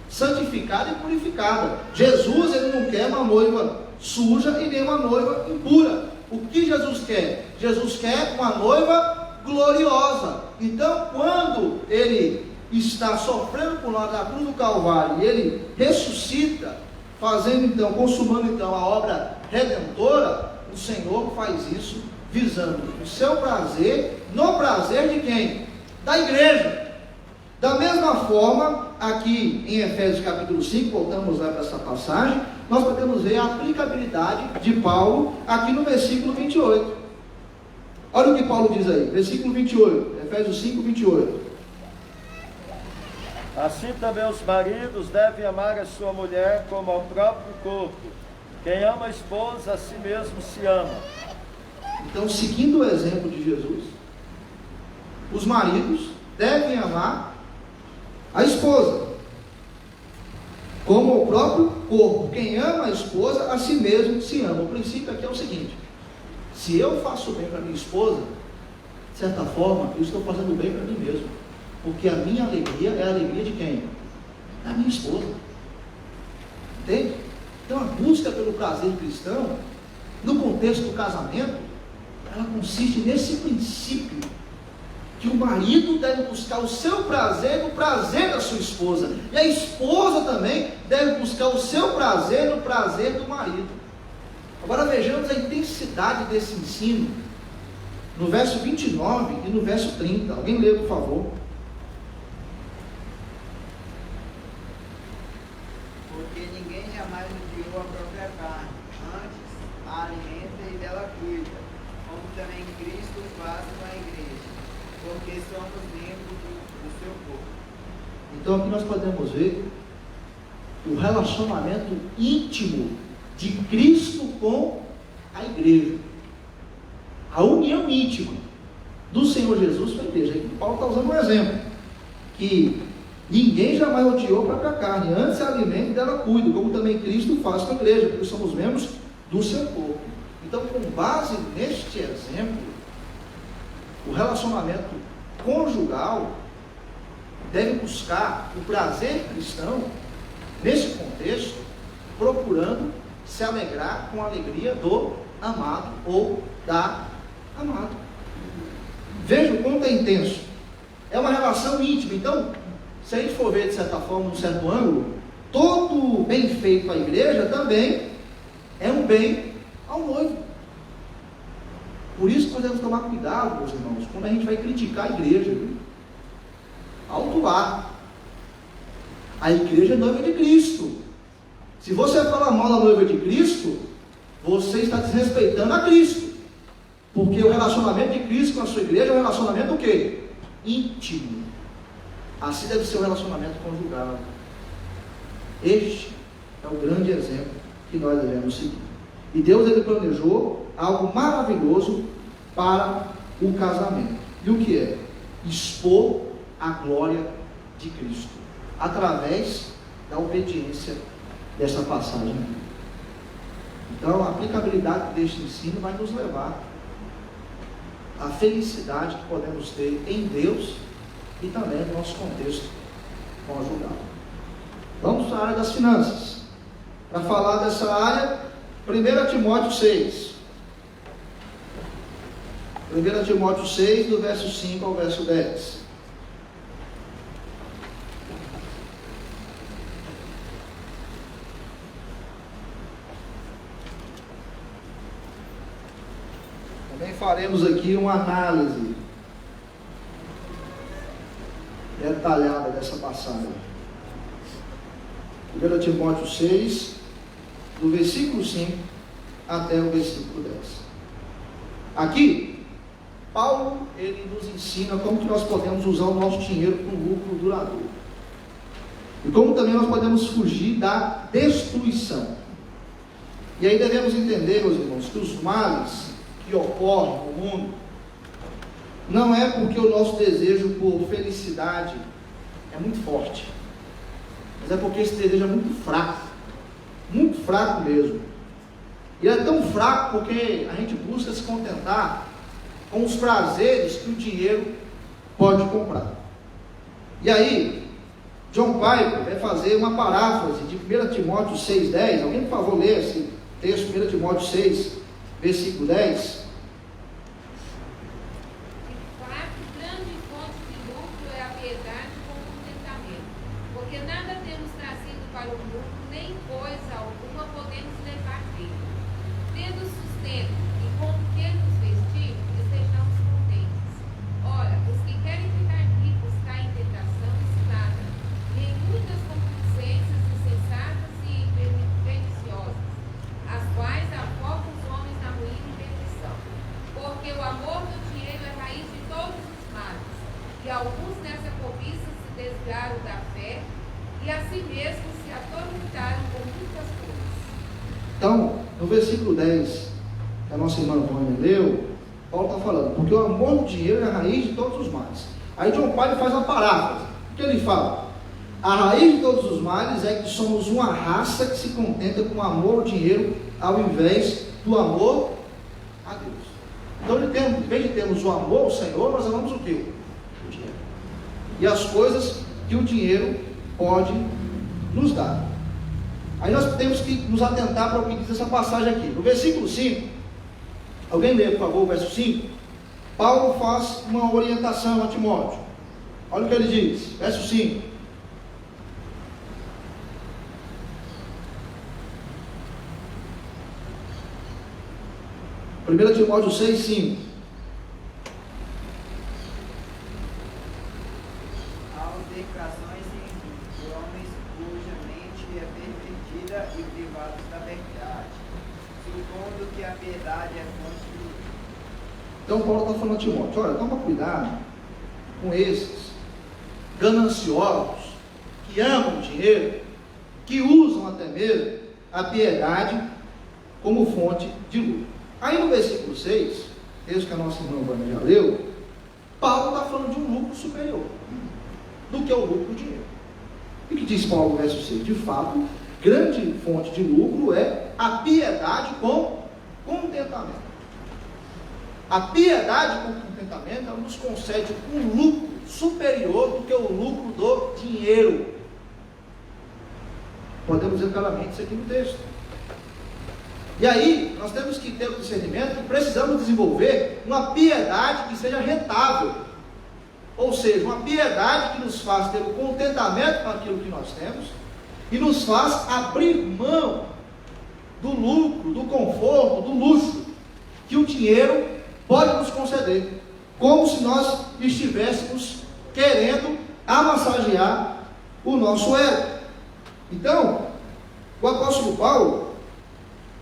santificada e purificada. Jesus, ele não quer uma noiva suja e nem uma noiva impura. O que Jesus quer? Jesus quer uma noiva gloriosa. Então, quando ele está sofrendo por nós na cruz do Calvário e ele ressuscita, fazendo então, consumando então a obra redentora, o Senhor faz isso visando o seu prazer, no prazer de quem? Da igreja. Da mesma forma, aqui em Efésios capítulo 5, voltamos lá para essa passagem, nós podemos ver a aplicabilidade de Paulo aqui no versículo 28. Olha o que Paulo diz aí, versículo 28, Efésios 5, 28. Assim também os maridos devem amar a sua mulher como ao próprio corpo. Quem ama a esposa, a si mesmo se ama. Então, seguindo o exemplo de Jesus, os maridos devem amar a esposa como ao próprio corpo. Quem ama a esposa, a si mesmo se ama. O princípio aqui é o seguinte: se eu faço bem para minha esposa, de certa forma, eu estou fazendo bem para mim mesmo. Porque a minha alegria é a alegria de quem? Da minha esposa. Entende? Então a busca pelo prazer cristão, no contexto do casamento, ela consiste nesse princípio, que o marido deve buscar o seu prazer no prazer da sua esposa, e a esposa também deve buscar o seu prazer no prazer do marido. Agora vejamos a intensidade desse ensino, no verso 29 e no verso 30, alguém lê por favor. Porque ninguém jamais odiou a própria carne, antes a alimenta e dela cuida, como também Cristo faz com a igreja, porque somos membros do seu corpo. Então aqui nós podemos ver o relacionamento íntimo de Cristo com a igreja, a união íntima do Senhor Jesus com a igreja. Aqui Paulo está usando um exemplo, que ninguém jamais odiou a própria carne, antes a alimenta e dela cuida, como também Cristo faz com a igreja, porque somos membros do seu corpo. Então, com base neste exemplo, o relacionamento conjugal deve buscar o prazer cristão, nesse contexto, procurando se alegrar com a alegria do amado ou da amada. Veja o quanto é intenso. É uma relação íntima. Então, se a gente for ver de certa forma, num certo ângulo, todo bem feito à igreja também é um bem ao noivo. Por isso nós devemos tomar cuidado, meus irmãos, quando a gente vai criticar a igreja. Viu? Alto lá. A igreja é noiva de Cristo. Se você falar mal da noiva de Cristo, você está desrespeitando a Cristo. Porque o relacionamento de Cristo com a sua igreja é um relacionamento o quê? Íntimo. Assim deve ser o relacionamento conjugal. Este é o grande exemplo que nós devemos seguir. E Deus, ele planejou algo maravilhoso para o casamento. E o que é? Expor a glória de Cristo, através da obediência dessa passagem. Então, a aplicabilidade deste ensino vai nos levar à felicidade que podemos ter em Deus e também no nosso contexto conjugal. Vamos para a área das finanças. Para falar dessa área, 1 Timóteo 6. 1 Timóteo 6, do verso 5 ao verso 10. Também faremos aqui uma análise detalhada dessa passagem. 1 Timóteo 6, do versículo 5 até o versículo 10. Aqui, Paulo, ele nos ensina como que nós podemos usar o nosso dinheiro para um lucro duradouro. E como também nós podemos fugir da destruição. E aí devemos entender, meus irmãos, que os males que ocorrem no mundo não é porque o nosso desejo por felicidade é muito forte, mas é porque esse desejo é muito fraco mesmo. E é tão fraco porque a gente busca se contentar com os prazeres que o dinheiro pode comprar. E aí, John Piper vai fazer uma paráfrase de 1 Timóteo 6,10. Alguém, por favor, lê esse texto, 1 Timóteo 6, versículo 10. Porque nada temos trazido para o mundo, nem coisa alguma amor do dinheiro é raiz de todos os males, e alguns nessa cobiça se desviaram da fé e a si mesmos se atormentaram com muitas coisas. Então, no versículo 10, que a nossa irmã Vânia leu, Paulo está falando, porque o amor do dinheiro é a raiz de todos os males. Aí John Piper faz uma paráfrase. O que ele fala? A raiz de todos os males é que somos uma raça que se contenta com o amor ao dinheiro ao invés do amor a Deus. Então, em vez de termos o amor ao Senhor, nós amamos o quê? O dinheiro. E as coisas que o dinheiro pode nos dar. Aí nós temos que nos atentar para o que diz essa passagem aqui. No versículo 5, alguém lê, por favor, o verso 5. Paulo faz uma orientação a Timóteo. Olha o que ele diz, verso 5. 1 Timóteo 6, 5. Há declarações de homens cuja mente é pervertida e privados da verdade, supondo que a verdade é fonte de luz. Então Paulo está falando a Timóteo, olha, toma cuidado com esses gananciosos, que amam o dinheiro, que usam até mesmo a piedade como fonte de lucro. Aí no versículo 6, texto que a nossa irmã Vânia já leu, Paulo está falando de um lucro superior do que é o lucro do dinheiro. E o que diz Paulo no verso 6? De fato, grande fonte de lucro é a piedade com contentamento. A piedade com contentamento, ela nos concede um lucro superior do que o lucro do dinheiro. Podemos dizer claramente isso aqui no texto. E aí, nós temos que ter o discernimento que precisamos desenvolver uma piedade que seja rentável. Ou seja, uma piedade que nos faz ter o contentamento com aquilo que nós temos e nos faz abrir mão do lucro, do conforto, do luxo que o dinheiro pode nos conceder, como se nós estivéssemos querendo amassagear o nosso ego. Então, o apóstolo Paulo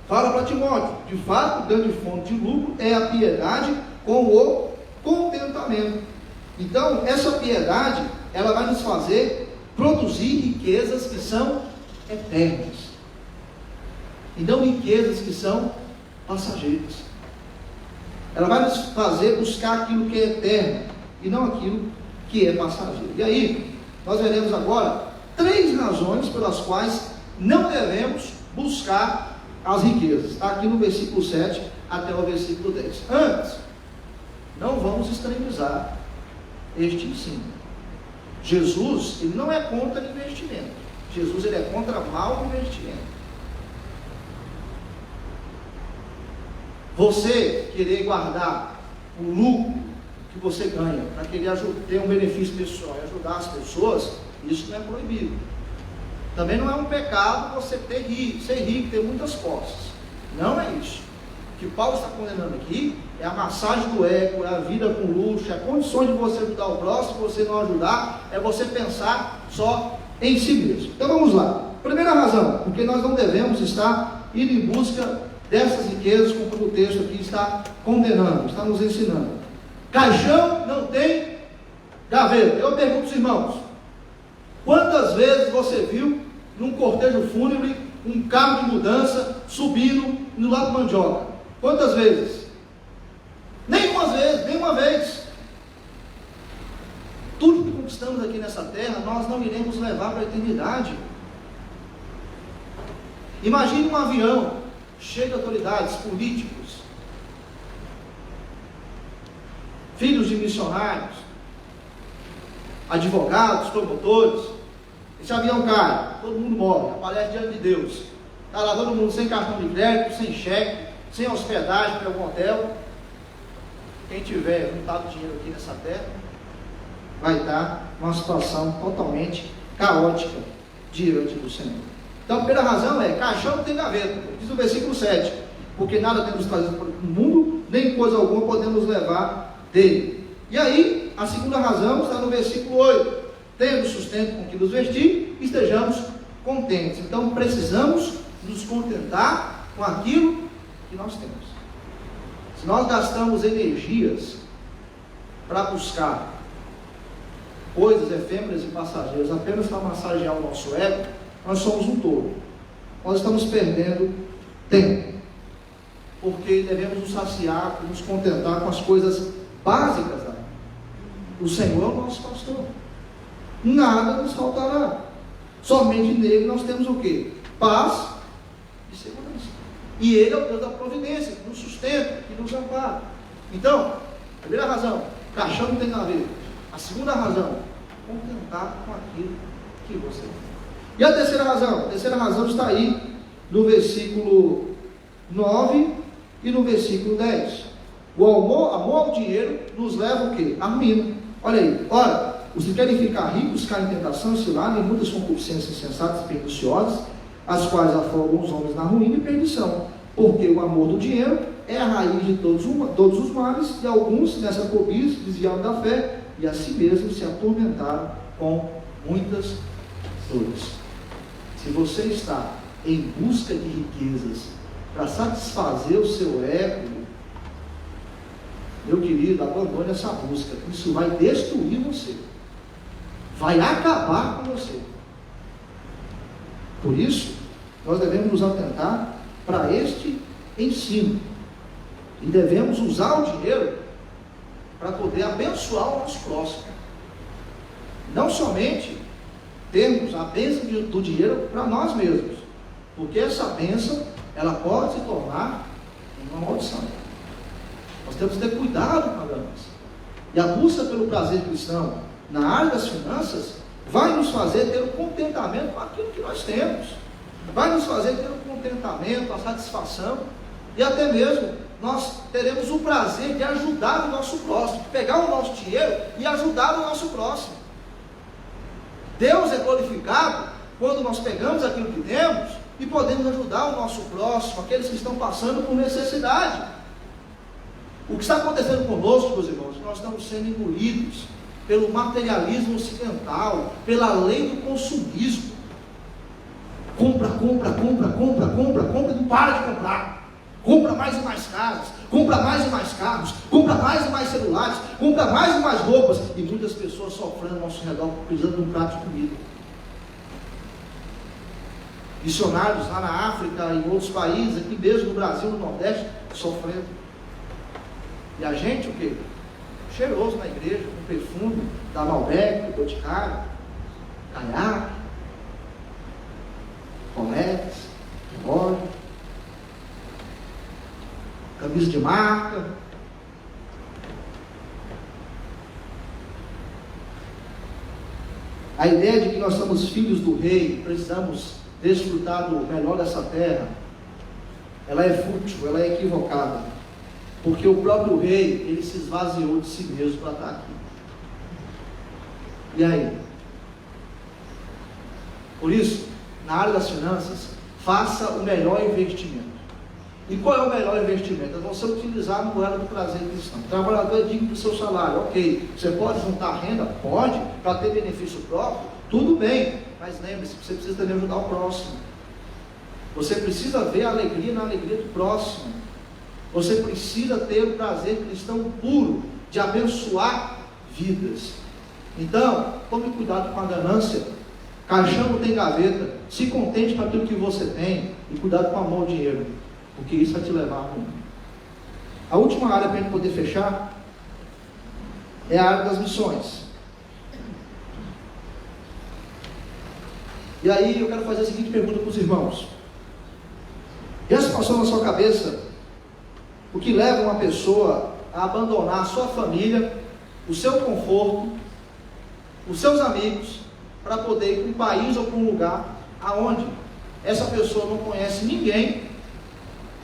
fala para Timóteo, de fato, grande fonte de lucro é a piedade com o contentamento. Então, essa piedade, ela vai nos fazer produzir riquezas que são eternas, e não riquezas que são passageiras. Ela vai nos fazer buscar aquilo que é eterno, e não aquilo que é passageiro. E aí, nós veremos agora 3 razões pelas quais não devemos buscar as riquezas. Está aqui no versículo 7 até o versículo 10. Antes, não vamos extremizar este ensino. Jesus, ele não é contra investimento. Jesus, ele é contra mau investimento. Você querer guardar o lucro que você ganha para querer ter um benefício pessoal e ajudar as pessoas, isso não é proibido. Também não é um pecado você ser rico, ter muitas posses. Não é isso. O que Paulo está condenando aqui é a massagem do ego, é a vida com luxo, é a condição de você ajudar o próximo, você não ajudar, é você pensar só em si mesmo. Então vamos lá. Primeira razão, porque nós não devemos estar indo em busca dessas riquezas, como o texto aqui está condenando, está nos ensinando. Caixão não tem gaveta. Eu pergunto aos irmãos, quantas vezes você viu num cortejo fúnebre um carro de mudança subindo no lado Mandioca? Quantas vezes? Nenhuma vez. Tudo que conquistamos aqui nessa terra, nós não iremos levar para a eternidade. Imagine um avião cheio de autoridades, políticos, filhos de missionários, advogados, promotores. Esse avião cai, todo mundo morre, aparece diante de Deus. Está lá todo mundo sem cartão de crédito, sem cheque, sem hospedagem para algum hotel. Quem tiver juntado dinheiro aqui nessa terra vai estar numa situação totalmente caótica diante do Senhor. Então a primeira razão é, caixão não tem gaveta, diz o versículo 7, porque nada temos trazido para o mundo, nem coisa alguma podemos levar dele. E aí, a segunda razão está no versículo 8, tendo sustento com que nos vestir, estejamos contentes. Então precisamos nos contentar com aquilo que nós temos. Se nós gastamos energias para buscar coisas efêmeras e passageiras apenas para massagear o nosso ego, nós somos um tolo. Nós estamos perdendo tempo, porque devemos nos saciar, nos contentar com as coisas básicas da vida. O Senhor é o nosso pastor, nada nos faltará. Somente nele nós temos o quê? Paz e segurança. E Ele é o Deus da providência, que nos sustenta, que nos ampara. Então, a primeira razão, caixão não tem nada a ver. A segunda razão, contentar com aquilo que você tem. E a terceira razão? A terceira razão está aí no versículo 9 e no versículo 10. O amor ao dinheiro nos leva o quê? A ruína. Olha aí, ora, os que querem ficar ricos caem em tentação, cilaram em muitas concupiscências insensatas e perniciosas, as quais afogam os homens na ruína e perdição. Porque o amor do dinheiro é a raiz de todos os males, e alguns nessa cobiça desviaram da fé e a si mesmos se atormentaram com muitas dores. Se você está em busca de riquezas para satisfazer o seu ego, meu querido, abandone essa busca. Isso vai destruir você, vai acabar com você. Por isso, nós devemos nos atentar para este ensino e devemos usar o dinheiro para poder abençoar o nosso próximo. Não somente termos a bênção do dinheiro para nós mesmos, porque essa bênção ela pode se tornar uma maldição. Nós temos que ter cuidado com a ganância. E a busca pelo prazer cristão na área das finanças vai nos fazer ter o contentamento com aquilo que nós temos, vai nos fazer ter o contentamento, a satisfação, e até mesmo nós teremos o prazer de ajudar o nosso próximo, pegar o nosso dinheiro e ajudar o nosso próximo. Deus é glorificado quando nós pegamos aquilo que temos e podemos ajudar o nosso próximo, aqueles que estão passando por necessidade. O que está acontecendo conosco, meus irmãos, nós estamos sendo engolidos pelo materialismo ocidental, pela lei do consumismo. Compra, compra, compra, compra, compra, compra e não para de comprar. Compra mais e mais casas, compra mais e mais carros, compra mais e mais celulares, compra mais e mais roupas, e muitas pessoas sofrendo ao nosso redor, precisando de um prato de comida. Missionários lá na África e em outros países, aqui mesmo no Brasil, no Nordeste, sofrendo. E a gente, o quê? Cheiroso na igreja, com perfume da Malbec, do Boticário, Caiaque, Coletes, óleo, camisa de marca. A ideia de que nós somos filhos do rei, precisamos desfrutar do melhor dessa terra, ela é fútil, ela é equivocada, porque o próprio rei, ele se esvaziou de si mesmo para estar aqui. E aí? Por isso, na área das finanças, faça o melhor investimento. E qual é o melhor investimento? É você utilizar a moeda do prazer cristão. O trabalhador é digno do seu salário, ok. Você pode juntar renda? Pode, para ter benefício próprio, tudo bem. Mas lembre-se, você precisa também ajudar o próximo. Você precisa ver a alegria na alegria do próximo. Você precisa ter o prazer cristão puro, de abençoar vidas. Então, tome cuidado com a ganância. Caixão não tem gaveta. Se contente com aquilo que você tem e cuidado com amor ao dinheiro, porque isso vai te levar a ruim. A última área para a gente poder fechar é a área das missões. E aí eu quero fazer a seguinte pergunta para os irmãos. Já se passou na sua cabeça o que leva uma pessoa a abandonar a sua família, o seu conforto, os seus amigos, para poder ir para um país ou para um lugar aonde essa pessoa não conhece ninguém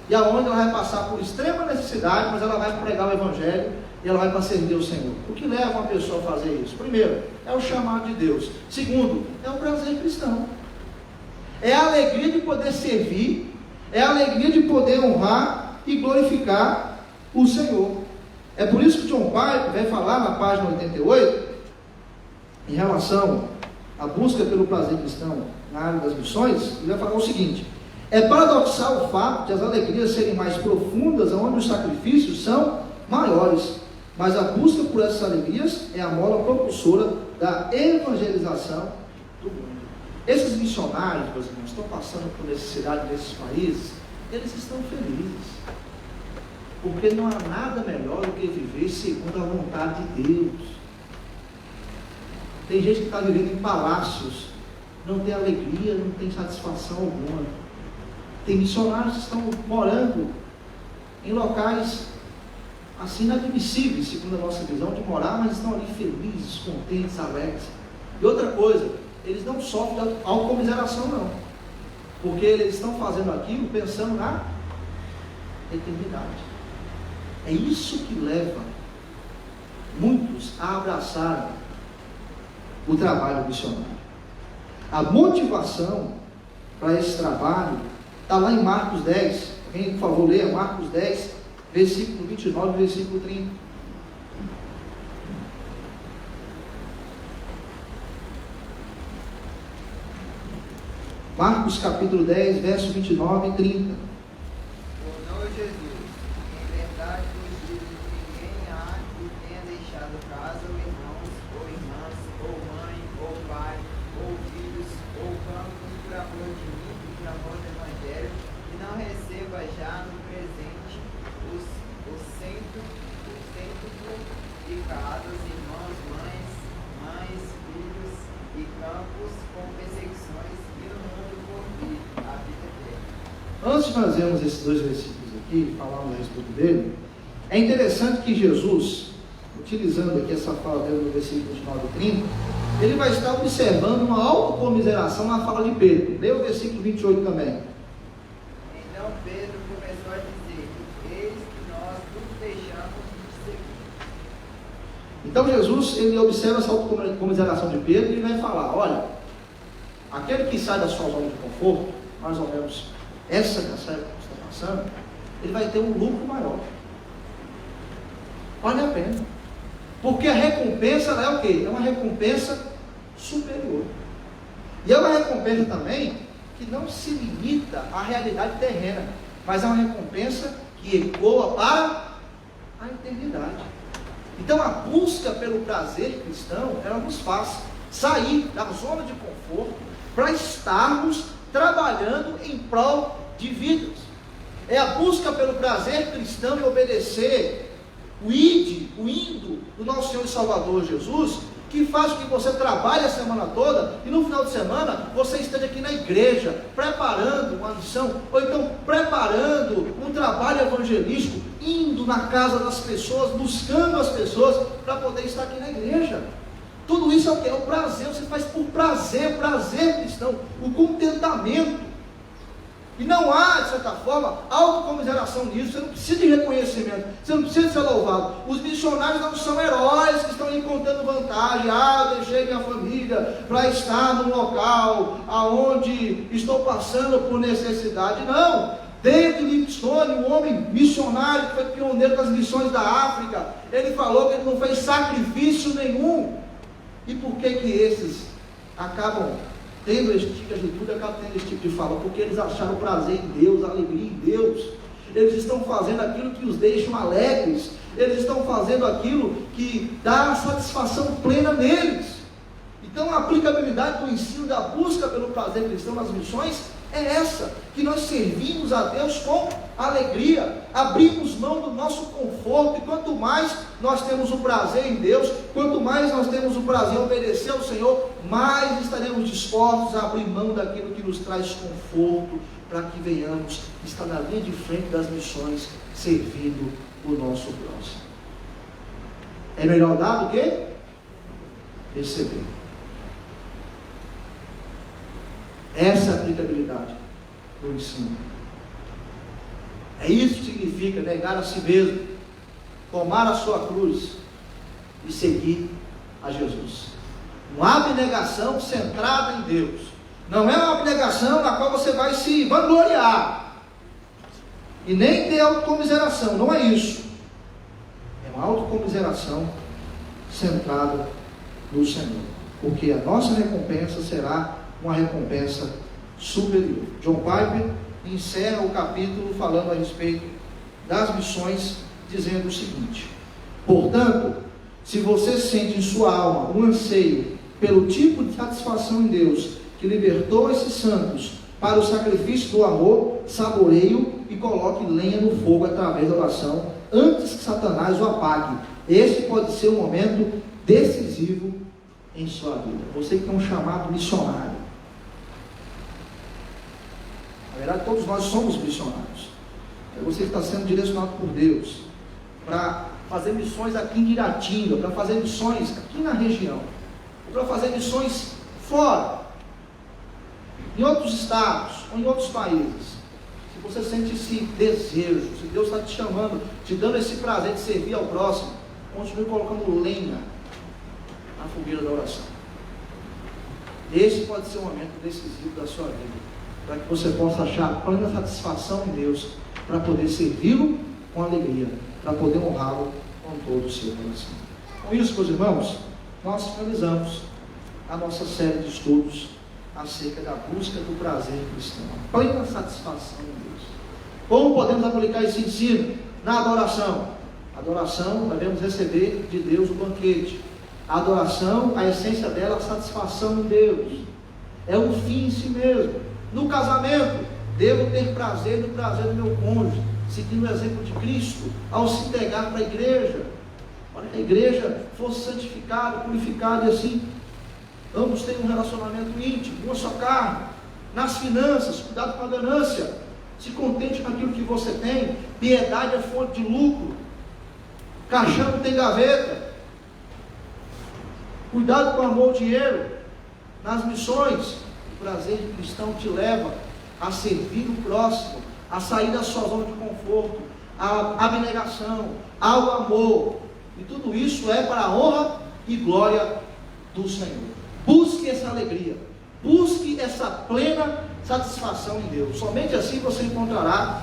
e aonde ela vai passar por extrema necessidade, mas ela vai pregar o Evangelho e ela vai para servir o Senhor? O que leva uma pessoa a fazer isso? Primeiro, é o chamado de Deus. Segundo, é o prazer cristão. É a alegria de poder servir, é a alegria de poder honrar e glorificar o Senhor. É por isso que John Piper vai falar na página 88, em relação à busca pelo prazer cristão na área das missões, ele vai falar o seguinte: É paradoxal o fato de as alegrias serem mais profundas, onde os sacrifícios são maiores. Mas a busca por essas alegrias é a mola propulsora da evangelização do mundo. Esses missionários, meus irmãos, estão passando por necessidade nesses países, eles estão felizes. Porque não há nada melhor do que viver segundo a vontade de Deus. Tem gente que está vivendo em palácios, não tem alegria, não tem satisfação alguma. Tem missionários que estão morando em locais assim inadmissíveis, segundo a nossa visão de morar, mas estão ali felizes, contentes, alegres. E outra coisa, eles não sofrem de autocomiseração não, porque eles estão fazendo aquilo pensando na eternidade. É isso que leva muitos a abraçarem o trabalho missionário. A motivação para esse trabalho está lá em Marcos 10. Alguém, por favor, leia Marcos 10, versículo 29 e versículo 30. Marcos capítulo 10, verso 29 e 30. Tornou Jesus: em verdade vos digo que ninguém há que tenha deixado casa, ou irmãos, ou irmãs, ou mãe, ou pai, ou filhos, ou campos, por amor de mim e por amor do Evangelho, que não receba já no presente o cêntuplo de casas, irmãos, mães, filhos e campos, com perseguições, e no mundo por vir a vida eterna. Antes de nós vermos esses dois versículos aqui, falarmos a respeito dele, é interessante que Jesus, utilizando aqui essa fala dele no versículo 29 e 30, ele vai estar observando uma autocomiseração na fala de Pedro. Lê o versículo 28 também. Então Pedro começou a dizer: eis que nós tudo deixamos de seguir. Então Jesus, ele observa essa autocomiseração de Pedro e ele vai falar: olha, aquele que sai da sua zona de conforto, mais ou menos essa época que está passando, ele vai ter um lucro maior. Vale a pena. Porque a recompensa é o quê? É uma recompensa superior. E é uma recompensa também que não se limita à realidade terrena, mas é uma recompensa que ecoa para a eternidade. Então a busca pelo prazer cristão, ela nos faz sair da zona de conforto para estarmos trabalhando em prol de vidas. É a busca pelo prazer cristão e obedecer o indo do nosso Senhor e Salvador Jesus, que faz com que você trabalhe a semana toda e no final de semana você esteja aqui na igreja, preparando uma missão, ou então preparando um trabalho evangelístico, indo na casa das pessoas, buscando as pessoas para poder estar aqui na igreja. Tudo isso é o que? É o prazer, você faz por prazer, prazer cristão, o contentamento. E não há, de certa forma, autocomiseração nisso. Você não precisa de reconhecimento, você não precisa de ser louvado. Os missionários não são heróis que estão ali contando vantagem. Eu deixei minha família para estar num local aonde estou passando por necessidade. Não. David Livingstone, um homem missionário que foi pioneiro das missões da África, ele falou que ele não fez sacrifício nenhum. E por que esses acabam tendo esse tipo de atitude, acabam tendo esse tipo de fala? Porque eles acharam prazer em Deus, alegria em Deus. Eles estão fazendo aquilo que os deixam alegres. Eles estão fazendo aquilo que dá satisfação plena neles. Então a aplicabilidade do ensino da busca pelo prazer cristão nas missões é essa, que nós servimos a Deus com alegria, abrimos mão do nosso conforto, e quanto mais nós temos o prazer em Deus, quanto mais nós temos o prazer em obedecer ao Senhor, mais estaremos dispostos a abrir mão daquilo que nos traz conforto, para que venhamos estar na linha de frente das missões, servindo o nosso próximo. É melhor dar do que receber. Essa é a aplicabilidade do ensino. É isso que significa negar a si mesmo, tomar a sua cruz e seguir a Jesus. Uma abnegação centrada em Deus. Não é uma abnegação na qual você vai se vangloriar e nem ter autocomiseração. Não é isso. É uma autocomiseração centrada no Senhor, porque a nossa recompensa será uma recompensa superior. John Piper, e encerra o capítulo falando a respeito das missões, dizendo o seguinte: portanto, se você sente em sua alma um anseio pelo tipo de satisfação em Deus que libertou esses santos para o sacrifício do amor, saboreie-o e coloque lenha no fogo através da oração, antes que Satanás o apague. Este pode ser um momento decisivo em sua vida. Você que tem um chamado missionário. Na verdade, todos nós somos missionários. É você que está sendo direcionado por Deus para fazer missões aqui em Iratinga, para fazer missões aqui na região, para fazer missões fora, em outros estados ou em outros países. Se você sente esse desejo, se Deus está te chamando, te dando esse prazer de servir ao próximo, continue colocando lenha na fogueira da oração. Esse pode ser um momento decisivo da sua vida, para que você possa achar plena satisfação em Deus, para poder servi-lo com alegria, para poder honrá-lo com todo o seu coração. Com isso, meus irmãos, nós finalizamos a nossa série de estudos acerca da busca do prazer cristão, a plena satisfação em Deus. Como podemos aplicar esse ensino na adoração? A adoração, devemos receber de Deus o banquete. A adoração, a essência dela, a satisfação em Deus. É um fim em si mesmo. No casamento, devo ter prazer no prazer do meu cônjuge, seguindo o exemplo de Cristo, ao se entregar para a igreja, para que a igreja fosse santificada, purificada, e assim ambos tenham um relacionamento íntimo, uma só carne. Nas finanças, cuidado com a ganância, se contente com aquilo que você tem. Piedade é fonte de lucro, caixão não tem gaveta. Cuidado com o amor ao dinheiro. Nas missões, o prazer cristão te leva a servir o próximo, a sair da sua zona de conforto, a abnegação, ao amor, e tudo isso é para a honra e glória do Senhor. Busque essa alegria, busque essa plena satisfação em Deus. Somente assim você encontrará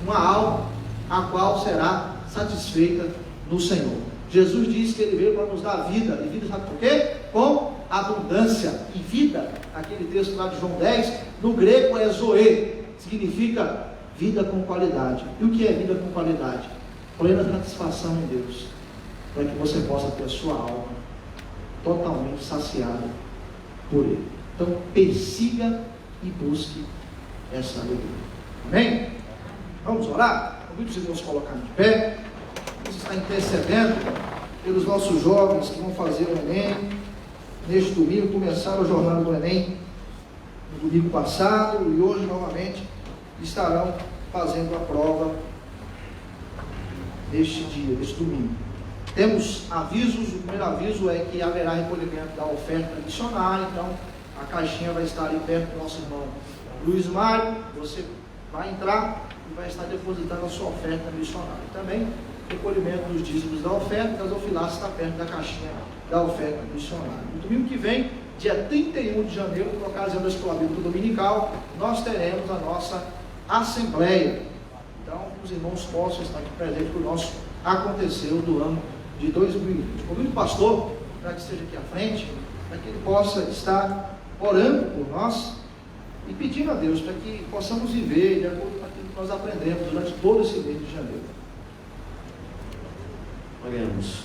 uma alma a qual será satisfeita no Senhor. Jesus disse que Ele veio para nos dar vida, e vida sabe por quê? Com abundância. E vida, aquele texto lá de João 10, no grego é zoe, significa vida com qualidade. E o que é vida com qualidade? Plena satisfação em Deus, para que você possa ter a sua alma totalmente saciada por Ele. Então persiga e busque essa alegria. Amém? Vamos orar? Convido os irmãos a colocarem de pé. Vamos estar intercedendo pelos nossos jovens que vão fazer o Enem neste domingo. Começaram a jornada do Enem no domingo passado e hoje novamente estarão fazendo a prova neste dia, neste domingo. Temos avisos. O primeiro aviso é que haverá recolhimento da oferta missionária. Então a caixinha vai estar ali perto do nosso irmão Luiz Mário. Você vai entrar e vai estar depositando a sua oferta missionária. Também recolhimento dos dízimos da oferta, e as ofilácias está perto da caixinha da oferta missionária. No domingo que vem, dia 31 de janeiro, por ocasião da Escola Bíblica Dominical, nós teremos a nossa assembleia. Então, os irmãos possam estar aqui presentes para o nosso aconteceu do ano de 2020. Convido o pastor para que esteja aqui à frente, para que ele possa estar orando por nós e pedindo a Deus para que possamos viver de acordo com aquilo que nós aprendemos durante todo esse mês de janeiro. Oremos.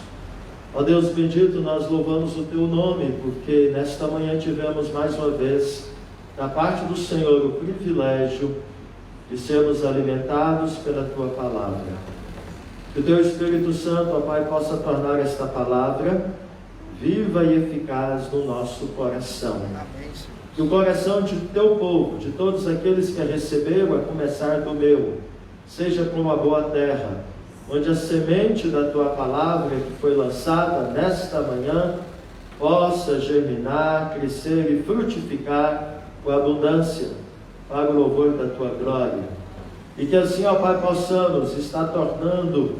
Ó Deus bendito, nós louvamos o Teu nome, porque nesta manhã tivemos mais uma vez, da parte do Senhor, o privilégio de sermos alimentados pela Tua palavra. Que o Teu Espírito Santo, ó Pai, possa tornar esta palavra viva e eficaz no nosso coração. Que o coração de Teu povo, de todos aqueles que a receberam, a começar do meu, seja como uma boa terra, onde a semente da Tua palavra que foi lançada nesta manhã possa germinar, crescer e frutificar com abundância para o louvor da Tua glória. E que assim, ó Pai, possamos estar tornando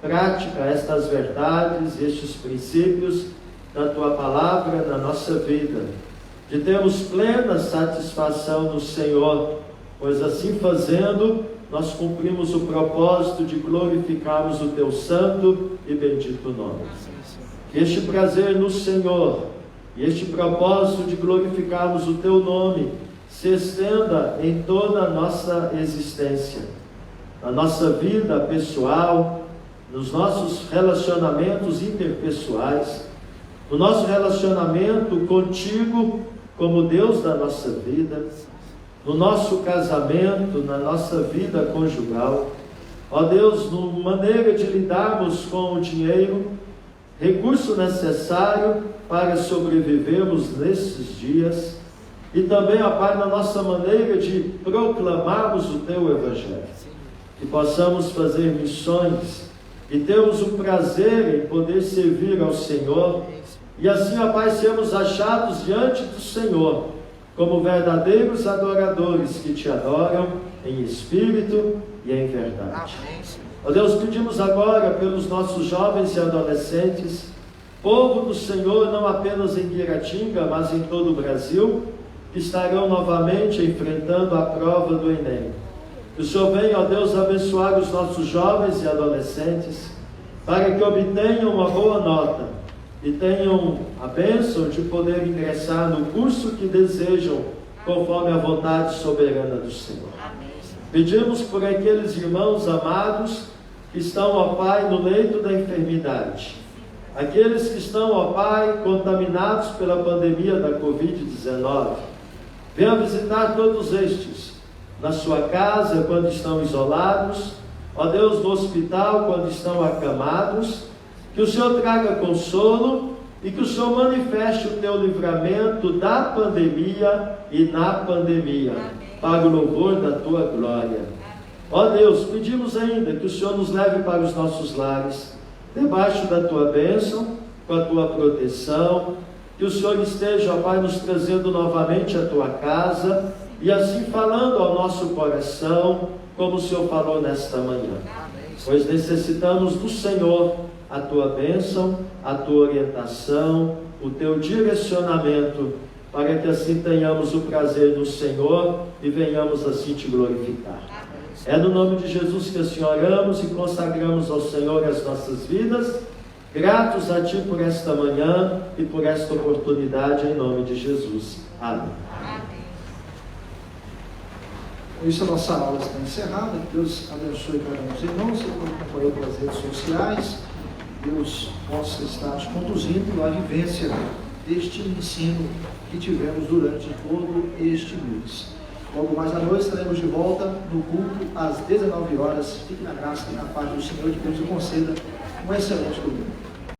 prática estas verdades, estes princípios da Tua palavra na nossa vida, de termos plena satisfação no Senhor, pois assim fazendo, nós cumprimos o propósito de glorificarmos o Teu santo e bendito nome. Que este prazer no Senhor e este propósito de glorificarmos o Teu nome se estenda em toda a nossa existência, na nossa vida pessoal, nos nossos relacionamentos interpessoais, no nosso relacionamento contigo como Deus da nossa vida, no nosso casamento, na nossa vida conjugal. Ó Deus, na maneira de lidarmos com o dinheiro, recurso necessário para sobrevivermos nesses dias, e também, ó Pai, na nossa maneira de proclamarmos o Teu Evangelho, que possamos fazer missões e termos o prazer em poder servir ao Senhor, e assim, ó Pai, sermos achados diante do Senhor como verdadeiros adoradores que Te adoram em espírito e em verdade. Ó Deus, pedimos agora pelos nossos jovens e adolescentes, povo do Senhor, não apenas em Guiratinga, mas em todo o Brasil, que estarão novamente enfrentando a prova do Enem. Que o Senhor venha, ó Deus, abençoar os nossos jovens e adolescentes, para que obtenham uma boa nota e tenham a bênção de poder ingressar no curso que desejam, conforme a vontade soberana do Senhor. Pedimos por aqueles irmãos amados que estão, ó Pai, no leito da enfermidade, aqueles que estão, ó Pai, contaminados pela pandemia da Covid-19. Venha visitar todos estes, na sua casa, quando estão isolados, ó Deus, no hospital, quando estão acamados. Que o Senhor traga consolo e que o Senhor manifeste o Teu livramento da pandemia e na pandemia, para o louvor da Tua glória. Ó Deus, pedimos ainda que o Senhor nos leve para os nossos lares, debaixo da Tua bênção, com a Tua proteção, que o Senhor esteja, ó Pai, nos trazendo novamente à Tua casa, e assim falando ao nosso coração, como o Senhor falou nesta manhã. Pois necessitamos do Senhor, a Tua bênção, a Tua orientação, o Teu direcionamento, para que assim tenhamos o prazer do Senhor e venhamos assim Te glorificar. É no nome de Jesus que assim oramos e consagramos ao Senhor as nossas vidas, gratos a Ti por esta manhã e por esta oportunidade, em nome de Jesus. Amém. Com isso, a nossa aula está encerrada. Que Deus abençoe cada um dos irmãos que acompanhou pelas redes sociais. Deus possa estar nos conduzindo à vivência deste ensino que tivemos durante todo este mês. Logo mais à noite estaremos de volta no culto às 19 horas. Fique na graça e na paz do Senhor, que Deus lhe conceda um excelente domingo.